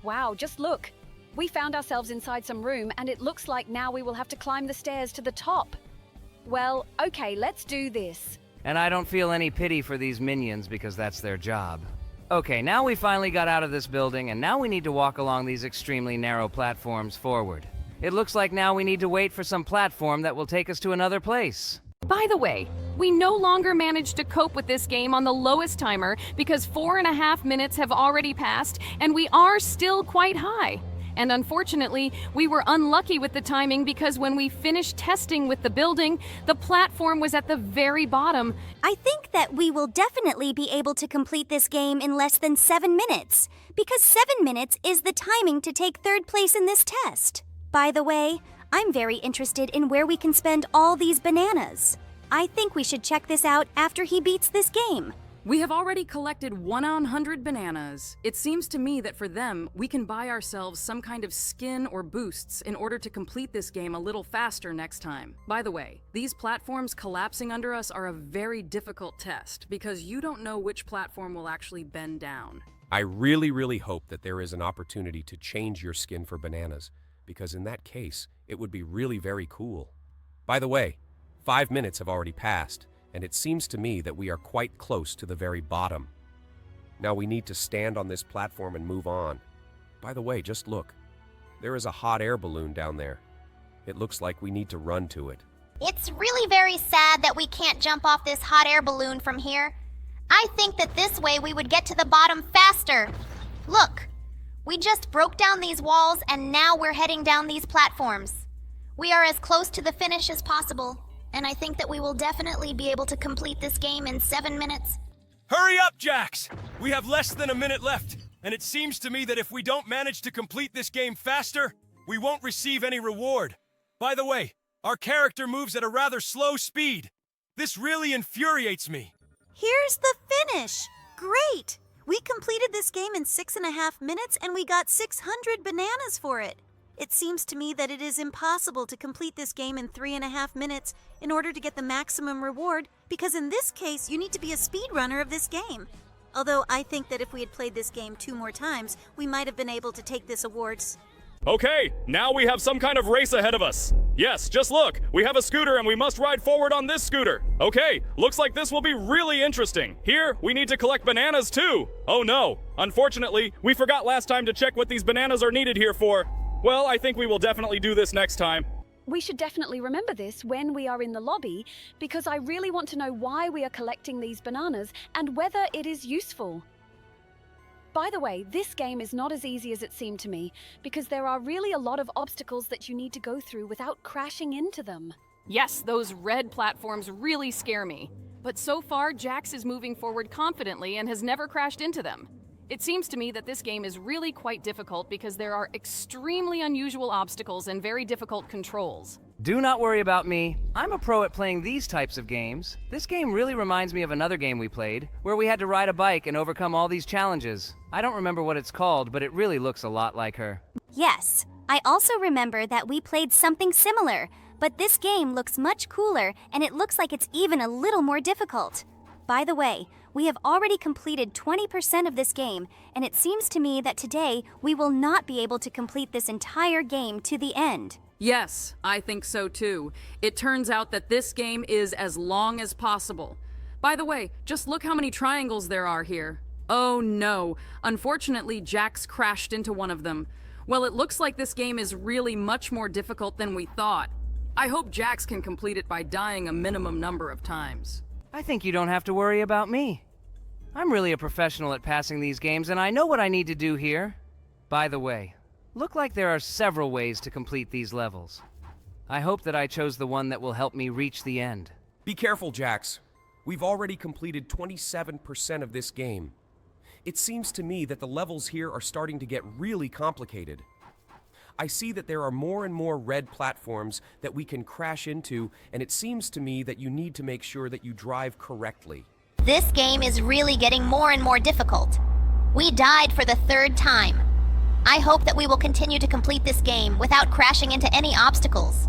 Wow, just look. We found ourselves inside some room and it looks like now we will have to climb the stairs to the top. Well, okay, let's do this. And I don't feel any pity for these minions because that's their job. Okay, now we finally got out of this building and now we need to walk along these extremely narrow platforms forward. It looks like now we need to wait for some platform that will take us to another place. By the way, we no longer managed to cope with this game on the lowest timer because 4.5 minutes have already passed and we are still quite high. And unfortunately, we were unlucky with the timing because when we finished testing with the building, the platform was at the very bottom. I think that we will definitely be able to complete this game in less than 7 minutes, because 7 minutes is the timing to take third place in this test. By the way, I'm very interested in where we can spend all these bananas. I think we should check this out after he beats this game. We have already collected 100 bananas. It seems to me that for them, we can buy ourselves some kind of skin or boosts in order to complete this game a little faster next time. By the way, these platforms collapsing under us are a very difficult test because you don't know which platform will actually bend down. I really hope that there is an opportunity to change your skin for bananas, because in that case, it would be really very cool. By the way, 5 minutes have already passed, and it seems to me that we are quite close to the very bottom. Now we need to stand on this platform and move on. By the way, just look. There is a hot air balloon down there. It looks like we need to run to it. It's really very sad that we can't jump off this hot air balloon from here. I think that this way we would get to the bottom faster. Look, we just broke down these walls and now we're heading down these platforms. We are as close to the finish as possible, and I think that we will definitely be able to complete this game in 7 minutes. Hurry up, Jax! We have less than a minute left, and it seems to me that if we don't manage to complete this game faster, we won't receive any reward. By the way, our character moves at a rather slow speed. This really infuriates me. Here's the finish! Great! We completed this game in 6.5 minutes and we got 600 bananas for it. It seems to me that it is impossible to complete this game in 3.5 minutes in order to get the maximum reward, because in this case, you need to be a speedrunner of this game. Although I think that if we had played this game 2 more times, we might have been able to take this award. Okay, now we have some kind of race ahead of us. Yes, just look, we have a scooter and we must ride forward on this scooter. Okay, looks like this will be really interesting. Here, we need to collect bananas too. Oh no, unfortunately, we forgot last time to check what these bananas are needed here for. Well, I think we will definitely do this next time. We should definitely remember this when we are in the lobby, because I really want to know why we are collecting these bananas and whether it is useful. By the way, this game is not as easy as it seemed to me, because there are really a lot of obstacles that you need to go through without crashing into them. Yes, those red platforms really scare me. But so far, Jax is moving forward confidently and has never crashed into them. It seems to me that this game is really quite difficult because there are extremely unusual obstacles and very difficult controls. Do not worry about me. I'm a pro at playing these types of games. This game really reminds me of another game we played, where we had to ride a bike and overcome all these challenges. I don't remember what it's called, but it really looks a lot like her. Yes, I also remember that we played something similar, but this game looks much cooler and it looks like it's even a little more difficult. By the way, we have already completed 20% of this game, and it seems to me that today we will not be able to complete this entire game to the end. Yes, I think so too. It turns out that this game is as long as possible. By the way, just look how many triangles there are here. Oh no, unfortunately Jax crashed into one of them. Well, it looks like this game is really much more difficult than we thought. I hope Jax can complete it by dying a minimum number of times. I think you don't have to worry about me. I'm really a professional at passing these games, and I know what I need to do here. By the way, look like there are several ways to complete these levels. I hope that I chose the one that will help me reach the end. Be careful, Jax. We've already completed 27% of this game. It seems to me that the levels here are starting to get really complicated. I see that there are more and more red platforms that we can crash into, and it seems to me that you need to make sure that you drive correctly. This game is really getting more and more difficult. We died for the third time. I hope that we will continue to complete this game without crashing into any obstacles.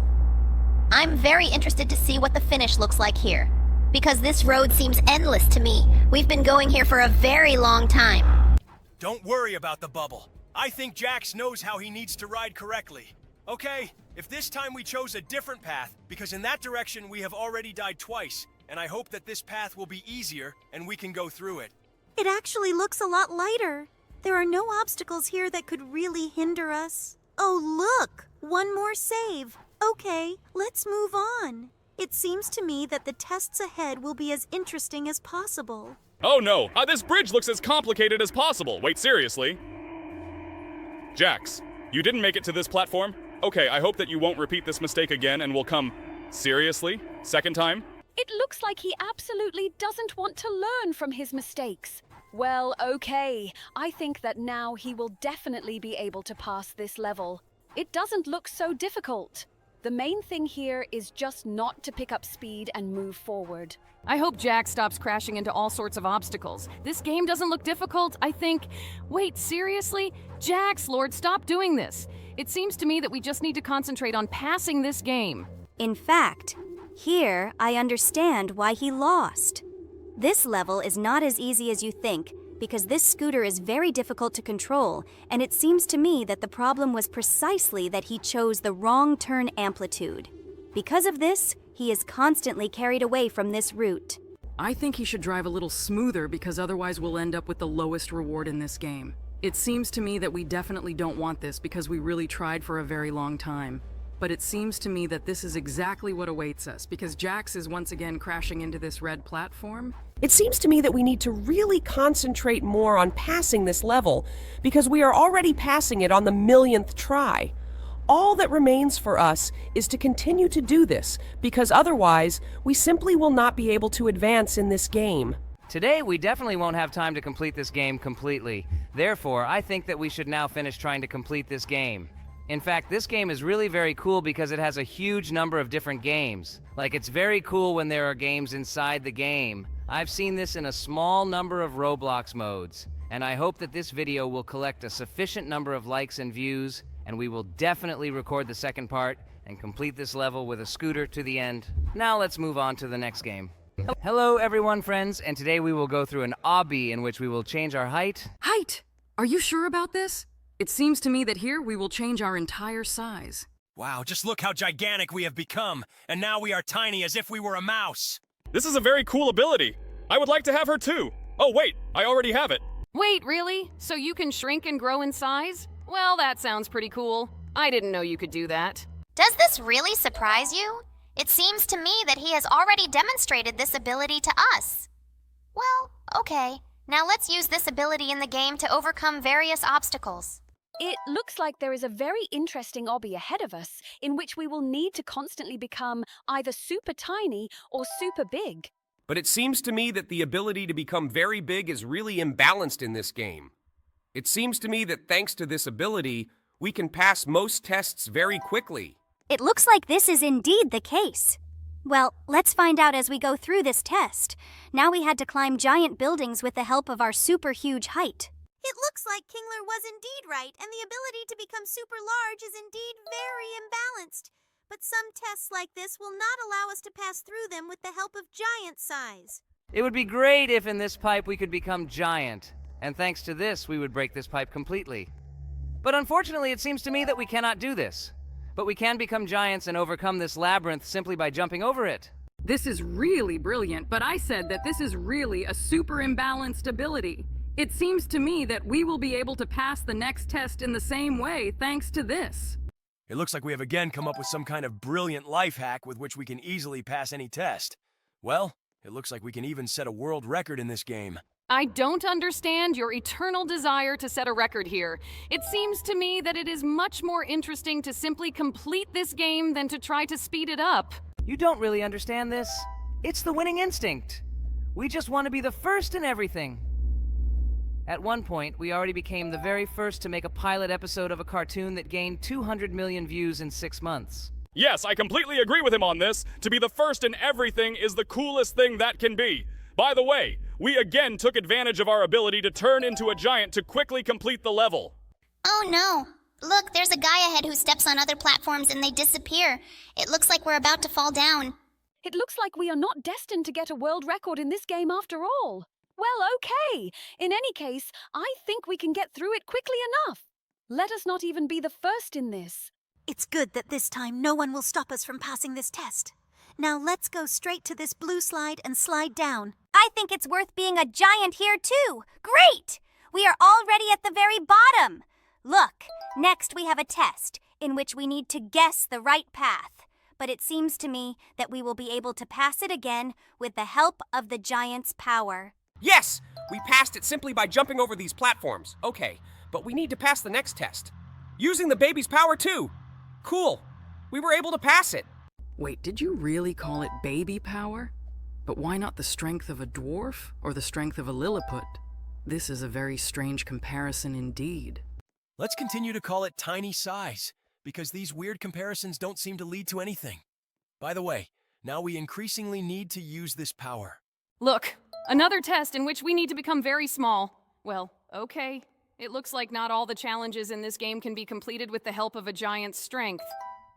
I'm very interested to see what the finish looks like here, because this road seems endless to me. We've been going here for a very long time. Don't worry about the bubble. I think Jax knows how he needs to ride correctly. Okay, if this time we chose a different path, because in that direction we have already died twice, and I hope that this path will be easier and we can go through it. It actually looks a lot lighter. There are no obstacles here that could really hinder us. Oh, look! One more save. Okay, let's move on. It seems to me that the tests ahead will be as interesting as possible. Oh no, this bridge looks as complicated as possible. Wait, seriously? Jax, you didn't make it to this platform? Okay, I hope that you won't repeat this mistake again and will come... Seriously? Second time? It looks like he absolutely doesn't want to learn from his mistakes. Well, okay. I think that now he will definitely be able to pass this level. It doesn't look so difficult. The main thing here is just not to pick up speed and move forward. I hope Jax stops crashing into all sorts of obstacles. This game doesn't look difficult, I think. Wait, seriously? Jax, Lord, stop doing this. It seems to me that we just need to concentrate on passing this game. In fact, here I understand why he lost. This level is not as easy as you think, because this scooter is very difficult to control, and it seems to me that the problem was precisely that he chose the wrong turn amplitude. Because of this, he is constantly carried away from this route. I think he should drive a little smoother because otherwise we'll end up with the lowest reward in this game. It seems to me that we definitely don't want this because we really tried for a very long time. But it seems to me that this is exactly what awaits us because Jax is once again crashing into this red platform. It seems to me that we need to really concentrate more on passing this level because we are already passing it on the millionth try. All that remains for us is to continue to do this because otherwise we simply will not be able to advance in this game. Today, we definitely won't have time to complete this game completely. Therefore, I think that we should now finish trying to complete this game. In fact, this game is really very cool because it has a huge number of different games. Like, it's very cool when there are games inside the game. I've seen this in a small number of Roblox modes, and I hope that this video will collect a sufficient number of likes and views, and we will definitely record the second part and complete this level with a scooter to the end. Now let's move on to the next game. Hello everyone, friends, and today we will go through an obby in which we will change our height. Height! Are you sure about this? It seems to me that here we will change our entire size. Wow, just look how gigantic we have become, and now we are tiny as if we were a mouse. This is a very cool ability. I would like to have her too. Oh wait, I already have it. Wait, really? So you can shrink and grow in size? Well, that sounds pretty cool. I didn't know you could do that. Does this really surprise you? It seems to me that he has already demonstrated this ability to us. Well, okay. Now let's use this ability in the game to overcome various obstacles. It looks like there is a very interesting obby ahead of us, in which we will need to constantly become either super tiny or super big. But it seems to me that the ability to become very big is really imbalanced in this game. It seems to me that thanks to this ability, we can pass most tests very quickly. It looks like this is indeed the case. Well, let's find out as we go through this test. Now we had to climb giant buildings with the help of our super huge height. It looks like Kingler was indeed right, and the ability to become super large is indeed very imbalanced. But some tests like this will not allow us to pass through them with the help of giant size. It would be great if in this pipe we could become giant, and thanks to this we would break this pipe completely. But unfortunately it seems to me that we cannot do this. But we can become giants and overcome this labyrinth simply by jumping over it. This is really brilliant, but I said that this is really a super imbalanced ability. It seems to me that we will be able to pass the next test in the same way thanks to this. It looks like we have again come up with some kind of brilliant life hack with which we can easily pass any test. Well, it looks like we can even set a world record in this game. I don't understand your eternal desire to set a record here. It seems to me that it is much more interesting to simply complete this game than to try to speed it up. You don't really understand this. It's the winning instinct. We just want to be the first in everything. At one point, we already became the very first to make a pilot episode of a cartoon that gained 200 million views in 6 months. Yes, I completely agree with him on this. To be the first in everything is the coolest thing that can be. By the way, we again took advantage of our ability to turn into a giant to quickly complete the level. Oh no. Look, there's a guy ahead who steps on other platforms and they disappear. It looks like we're about to fall down. It looks like we are not destined to get a world record in this game after all. Well, okay. In any case, I think we can get through it quickly enough. Let us not even be the first in this. It's good that this time no one will stop us from passing this test. Now let's go straight to this blue slide and slide down. I think it's worth being a giant here too. Great! We are already at the very bottom. Look, next we have a test in which we need to guess the right path. But it seems to me that we will be able to pass it again with the help of the giant's power. Yes! We passed it simply by jumping over these platforms. Okay, but we need to pass the next test. Using the baby's power too. Cool. We were able to pass it. Wait, did you really call it baby power? But why not the strength of a dwarf or the strength of a Lilliput? This is a very strange comparison indeed. Let's continue to call it tiny size, because these weird comparisons don't seem to lead to anything. By the way, now we increasingly need to use this power. Look, another test in which we need to become very small. Well, okay. It looks like not all the challenges in this game can be completed with the help of a giant's strength.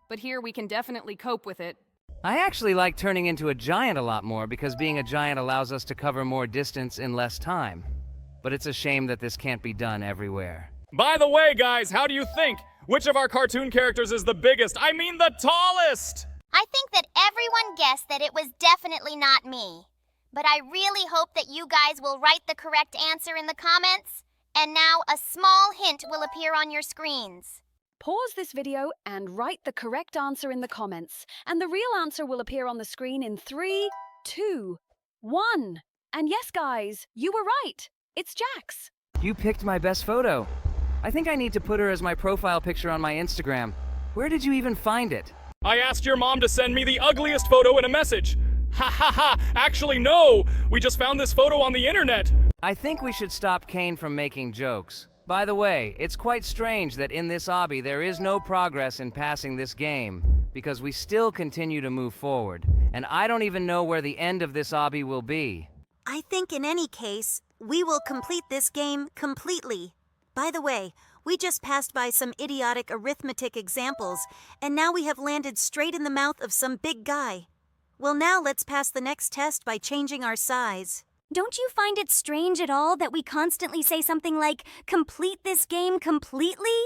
But here we can definitely cope with it. I actually like turning into a giant a lot more because being a giant allows us to cover more distance in less time. But it's a shame that this can't be done everywhere. By the way, guys, how do you think? Which of our cartoon characters is the biggest? I mean the tallest! I think that everyone guessed that it was definitely not me. But I really hope that you guys will write the correct answer in the comments. And now a small hint will appear on your screens. Pause this video and write the correct answer in the comments. And the real answer will appear on the screen in 3, 2, 1. And yes, guys, you were right. It's Jax. You picked my best photo. I think I need to put her as my profile picture on my Instagram. Where did you even find it? I asked your mom to send me the ugliest photo in a message. Ha ha ha! Actually, no! We just found this photo on the internet! I think we should stop Kane from making jokes. By the way, it's quite strange that in this obby there is no progress in passing this game, because we still continue to move forward, and I don't even know where the end of this obby will be. I think in any case, we will complete this game completely. By the way, we just passed by some idiotic arithmetic examples, and now we have landed straight in the mouth of some big guy. Well, now let's pass the next test by changing our size. Don't you find it strange at all that we constantly say something like, complete this game completely?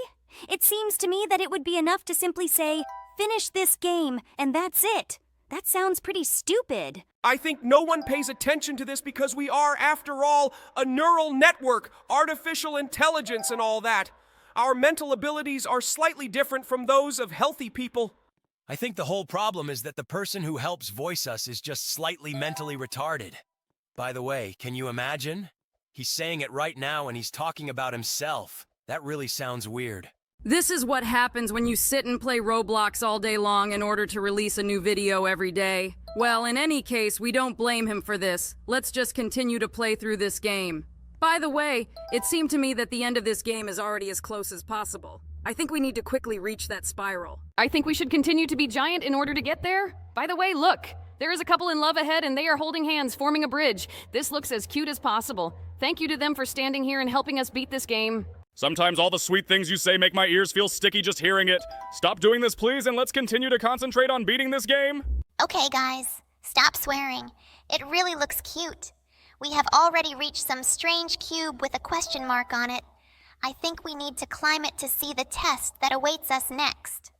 It seems to me that it would be enough to simply say, finish this game, and that's it. That sounds pretty stupid. I think no one pays attention to this because we are, after all, a neural network, artificial intelligence and all that. Our mental abilities are slightly different from those of healthy people. I think the whole problem is that the person who helps voice us is just slightly mentally retarded. By the way, can you imagine? He's saying it right now and he's talking about himself. That really sounds weird. This is what happens when you sit and play Roblox all day long in order to release a new video every day. Well, in any case, we don't blame him for this. Let's just continue to play through this game. By the way, it seemed to me that the end of this game is already as close as possible. I think we need to quickly reach that spiral. I think we should continue to be giant in order to get there. By the way, look. There is a couple in love ahead and they are holding hands, forming a bridge. This looks as cute as possible. Thank you to them for standing here and helping us beat this game. Sometimes all the sweet things you say make my ears feel sticky just hearing it. Stop doing this, please, and let's continue to concentrate on beating this game. Okay, guys, stop swearing. It really looks cute. We have already reached some strange cube with a question mark on it. I think we need to climb it to see the test that awaits us next.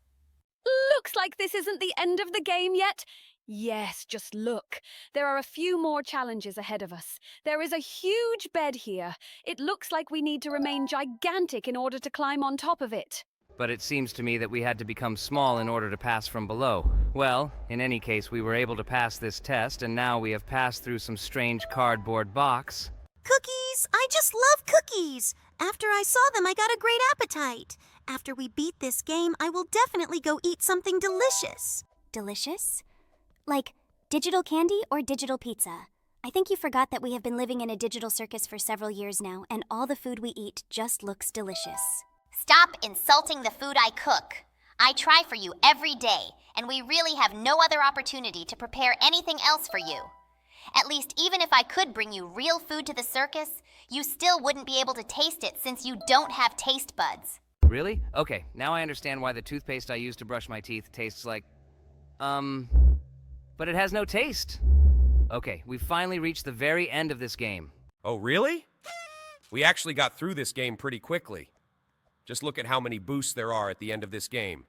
Looks like this isn't the end of the game yet. Yes, just look. There are a few more challenges ahead of us. There is a huge bed here. It looks like we need to remain gigantic in order to climb on top of it. But it seems to me that we had to become small in order to pass from below. Well, in any case, we were able to pass this test, and now we have passed through some strange cardboard box. Cookies! I just love cookies! After I saw them, I got a great appetite. After we beat this game, I will definitely go eat something delicious. Delicious? Like digital candy or digital pizza? I think you forgot that we have been living in a digital circus for several years now, and all the food we eat just looks delicious. Stop insulting the food I cook. I try for you every day, and we really have no other opportunity to prepare anything else for you. At least, even if I could bring you real food to the circus, you still wouldn't be able to taste it since you don't have taste buds. Really? Okay, now I understand why the toothpaste I use to brush my teeth tastes like... but it has no taste. Okay, we've finally reached the very end of this game. Oh, really? We actually got through this game pretty quickly. Just look at how many boosts there are at the end of this game.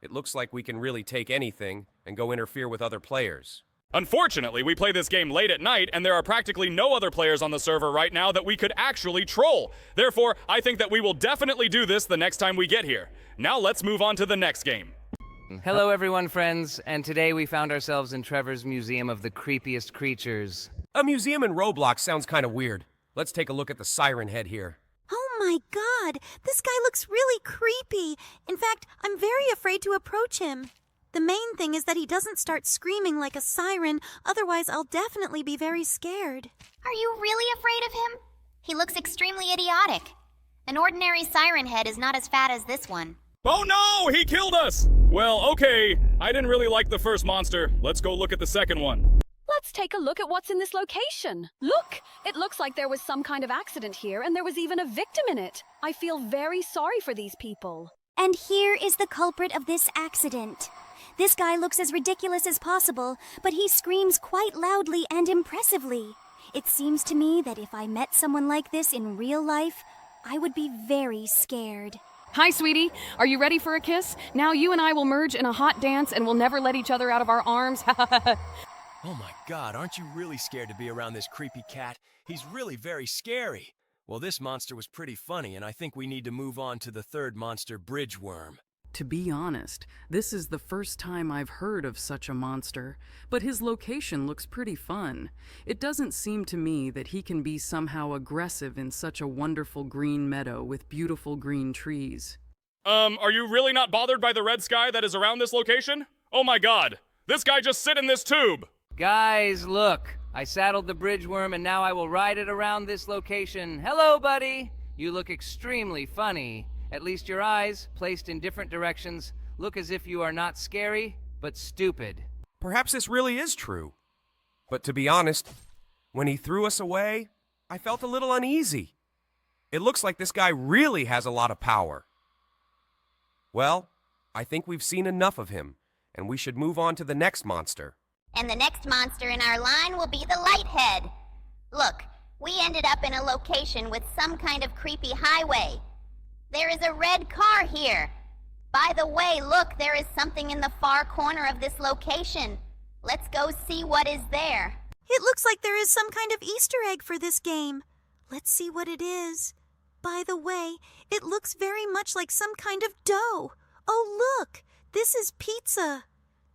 It looks like we can really take anything and go interfere with other players. Unfortunately, we play this game late at night, and there are practically no other players on the server right now that we could actually troll. Therefore, I think that we will definitely do this the next time we get here. Now let's move on to the next game. Hello everyone, friends, and today we found ourselves in Trevor's Museum of the Creepiest Creatures. A museum in Roblox sounds kind of weird. Let's take a look at the siren head here. Oh my god, this guy looks really creepy. In fact, I'm very afraid to approach him. The main thing is that he doesn't start screaming like a siren, otherwise I'll definitely be very scared. Are you really afraid of him? He looks extremely idiotic. An ordinary siren head is not as fat as this one. Oh no, he killed us! Well, okay, I didn't really like the first monster. Let's go look at the second one. Let's take a look at what's in this location. Look! It looks like there was some kind of accident here, and there was even a victim in it. I feel very sorry for these people. And here is the culprit of this accident. This guy looks as ridiculous as possible, but he screams quite loudly and impressively. It seems to me that if I met someone like this in real life, I would be very scared. Hi, sweetie. Are you ready for a kiss? Now you and I will merge in a hot dance and we'll never let each other out of our arms. Oh my god, aren't you really scared to be around this creepy cat? He's really very scary. Well, this monster was pretty funny, and I think we need to move on to the third monster, Bridgeworm. To be honest, this is the first time I've heard of such a monster, but his location looks pretty fun. It doesn't seem to me that he can be somehow aggressive in such a wonderful green meadow with beautiful green trees. Are you really not bothered by the red sky that is around this location? Oh my god, this guy just sit in this tube! Guys, look. I saddled the Bridgeworm and now I will ride it around this location. Hello, buddy! You look extremely funny. At least your eyes, placed in different directions, look as if you are not scary, but stupid. Perhaps this really is true. But to be honest, when he threw us away, I felt a little uneasy. It looks like this guy really has a lot of power. Well, I think we've seen enough of him, and we should move on to the next monster. And the next monster in our line will be the Lighthead. Look, we ended up in a location with some kind of creepy highway. There is a red car here. By the way, look, there is something in the far corner of this location. Let's go see what is there. It looks like there is some kind of Easter egg for this game. Let's see what it is. By the way, it looks very much like some kind of dough. Oh, look, this is pizza.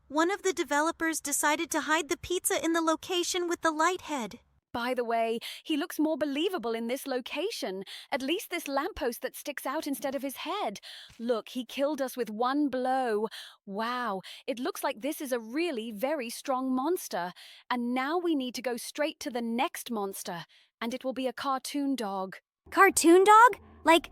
One of the developers decided to hide the pizza in the location with the Lighthead. By the way, he looks more believable in this location. At least this lamppost that sticks out instead of his head. Look, he killed us with one blow. Wow, it looks like this is a really very strong monster. And now we need to go straight to the next monster. And it will be a cartoon dog. Cartoon dog? Like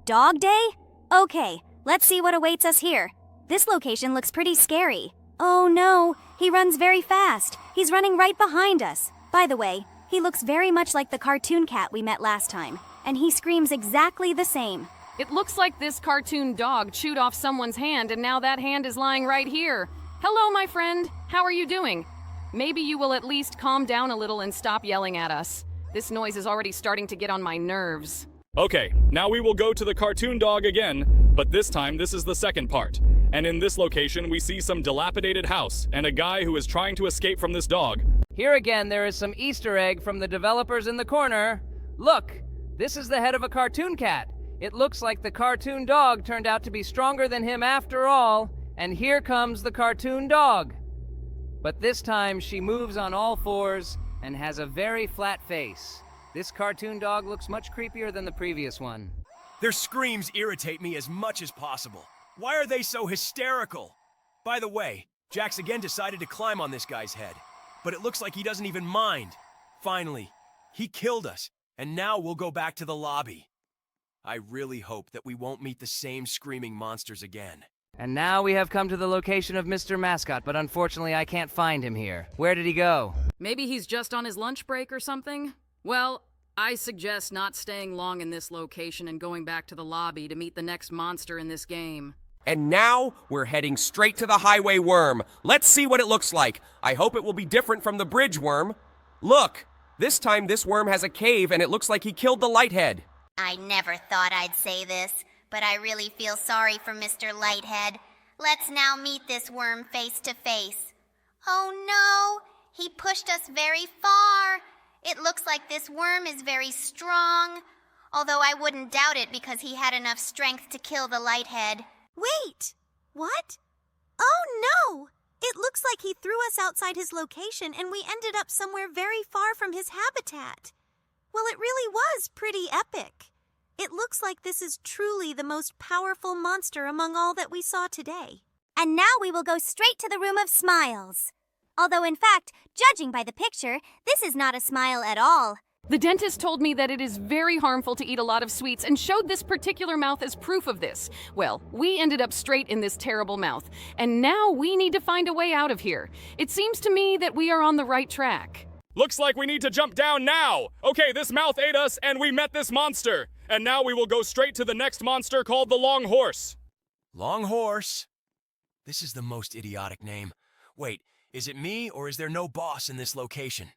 Dog Day? Okay, let's see what awaits us here. This location looks pretty scary. Oh no, he runs very fast. He's running right behind us. By the way, he looks very much like the cartoon cat we met last time, and he screams exactly the same. It looks like this cartoon dog chewed off someone's hand and now that hand is lying right here. Hello, my friend. How are you doing? Maybe you will at least calm down a little and stop yelling at us. This noise is already starting to get on my nerves. Okay, now we will go to the cartoon dog again, but this time this is the second part. And in this location, we see some dilapidated house and a guy who is trying to escape from this dog. Here again, there is some Easter egg from the developers in the corner. Look, this is the head of a cartoon cat. It looks like the cartoon dog turned out to be stronger than him after all, and here comes the cartoon dog. But this time, she moves on all fours and has a very flat face. This cartoon dog looks much creepier than the previous one. Their screams irritate me as much as possible. Why are they so hysterical? By the way, Jax again decided to climb on this guy's head. But it looks like he doesn't even mind. Finally, he killed us, and now we'll go back to the lobby. I really hope that we won't meet the same screaming monsters again. And now we have come to the location of Mr. Mascot, but unfortunately I can't find him here. Where did he go? Maybe he's just on his lunch break or something? Well, I suggest not staying long in this location and going back to the lobby to meet the next monster in this game. And now we're heading straight to the highway worm. Let's see what it looks like. I hope it will be different from the bridge worm. Look, this time this worm has a cave and it looks like he killed the Lighthead. I never thought I'd say this, but I really feel sorry for Mr. Lighthead. Let's now meet this worm face to face. Oh no, he pushed us very far. It looks like this worm is very strong, although I wouldn't doubt it because he had enough strength to kill the Lighthead. Wait! What? Oh no! It looks like he threw us outside his location and we ended up somewhere very far from his habitat. Well, it really was pretty epic. It looks like this is truly the most powerful monster among all that we saw today. And now we will go straight to the room of smiles. Although, in fact, judging by the picture, this is not a smile at all. The dentist told me that it is very harmful to eat a lot of sweets and showed this particular mouth as proof of this. Well, we ended up straight in this terrible mouth, and now we need to find a way out of here. It seems to me that we are on the right track. Looks like we need to jump down now. Okay, this mouth ate us and we met this monster. And now we will go straight to the next monster called the Long Horse. Long Horse? This is the most idiotic name. Wait, is it me or is there no boss in this location?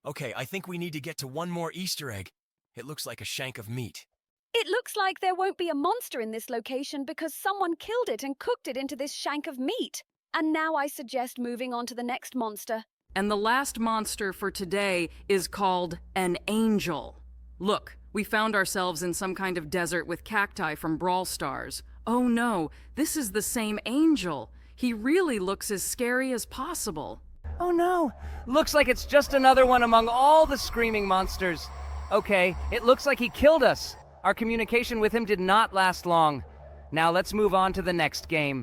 Okay, I think we need to get to one more Easter egg. It looks like a shank of meat. It looks like there won't be a monster in this location because someone killed it and cooked it into this shank of meat. And now I suggest moving on to the next monster. And the last monster for today is called an angel. Look, we found ourselves in some kind of desert with cacti from Brawl Stars. Oh no, this is the same angel. He really looks as scary as possible. Oh no, looks like it's just another one among all the screaming monsters. Okay, it looks like he killed us. Our communication with him did not last long. Now let's move on to the next game.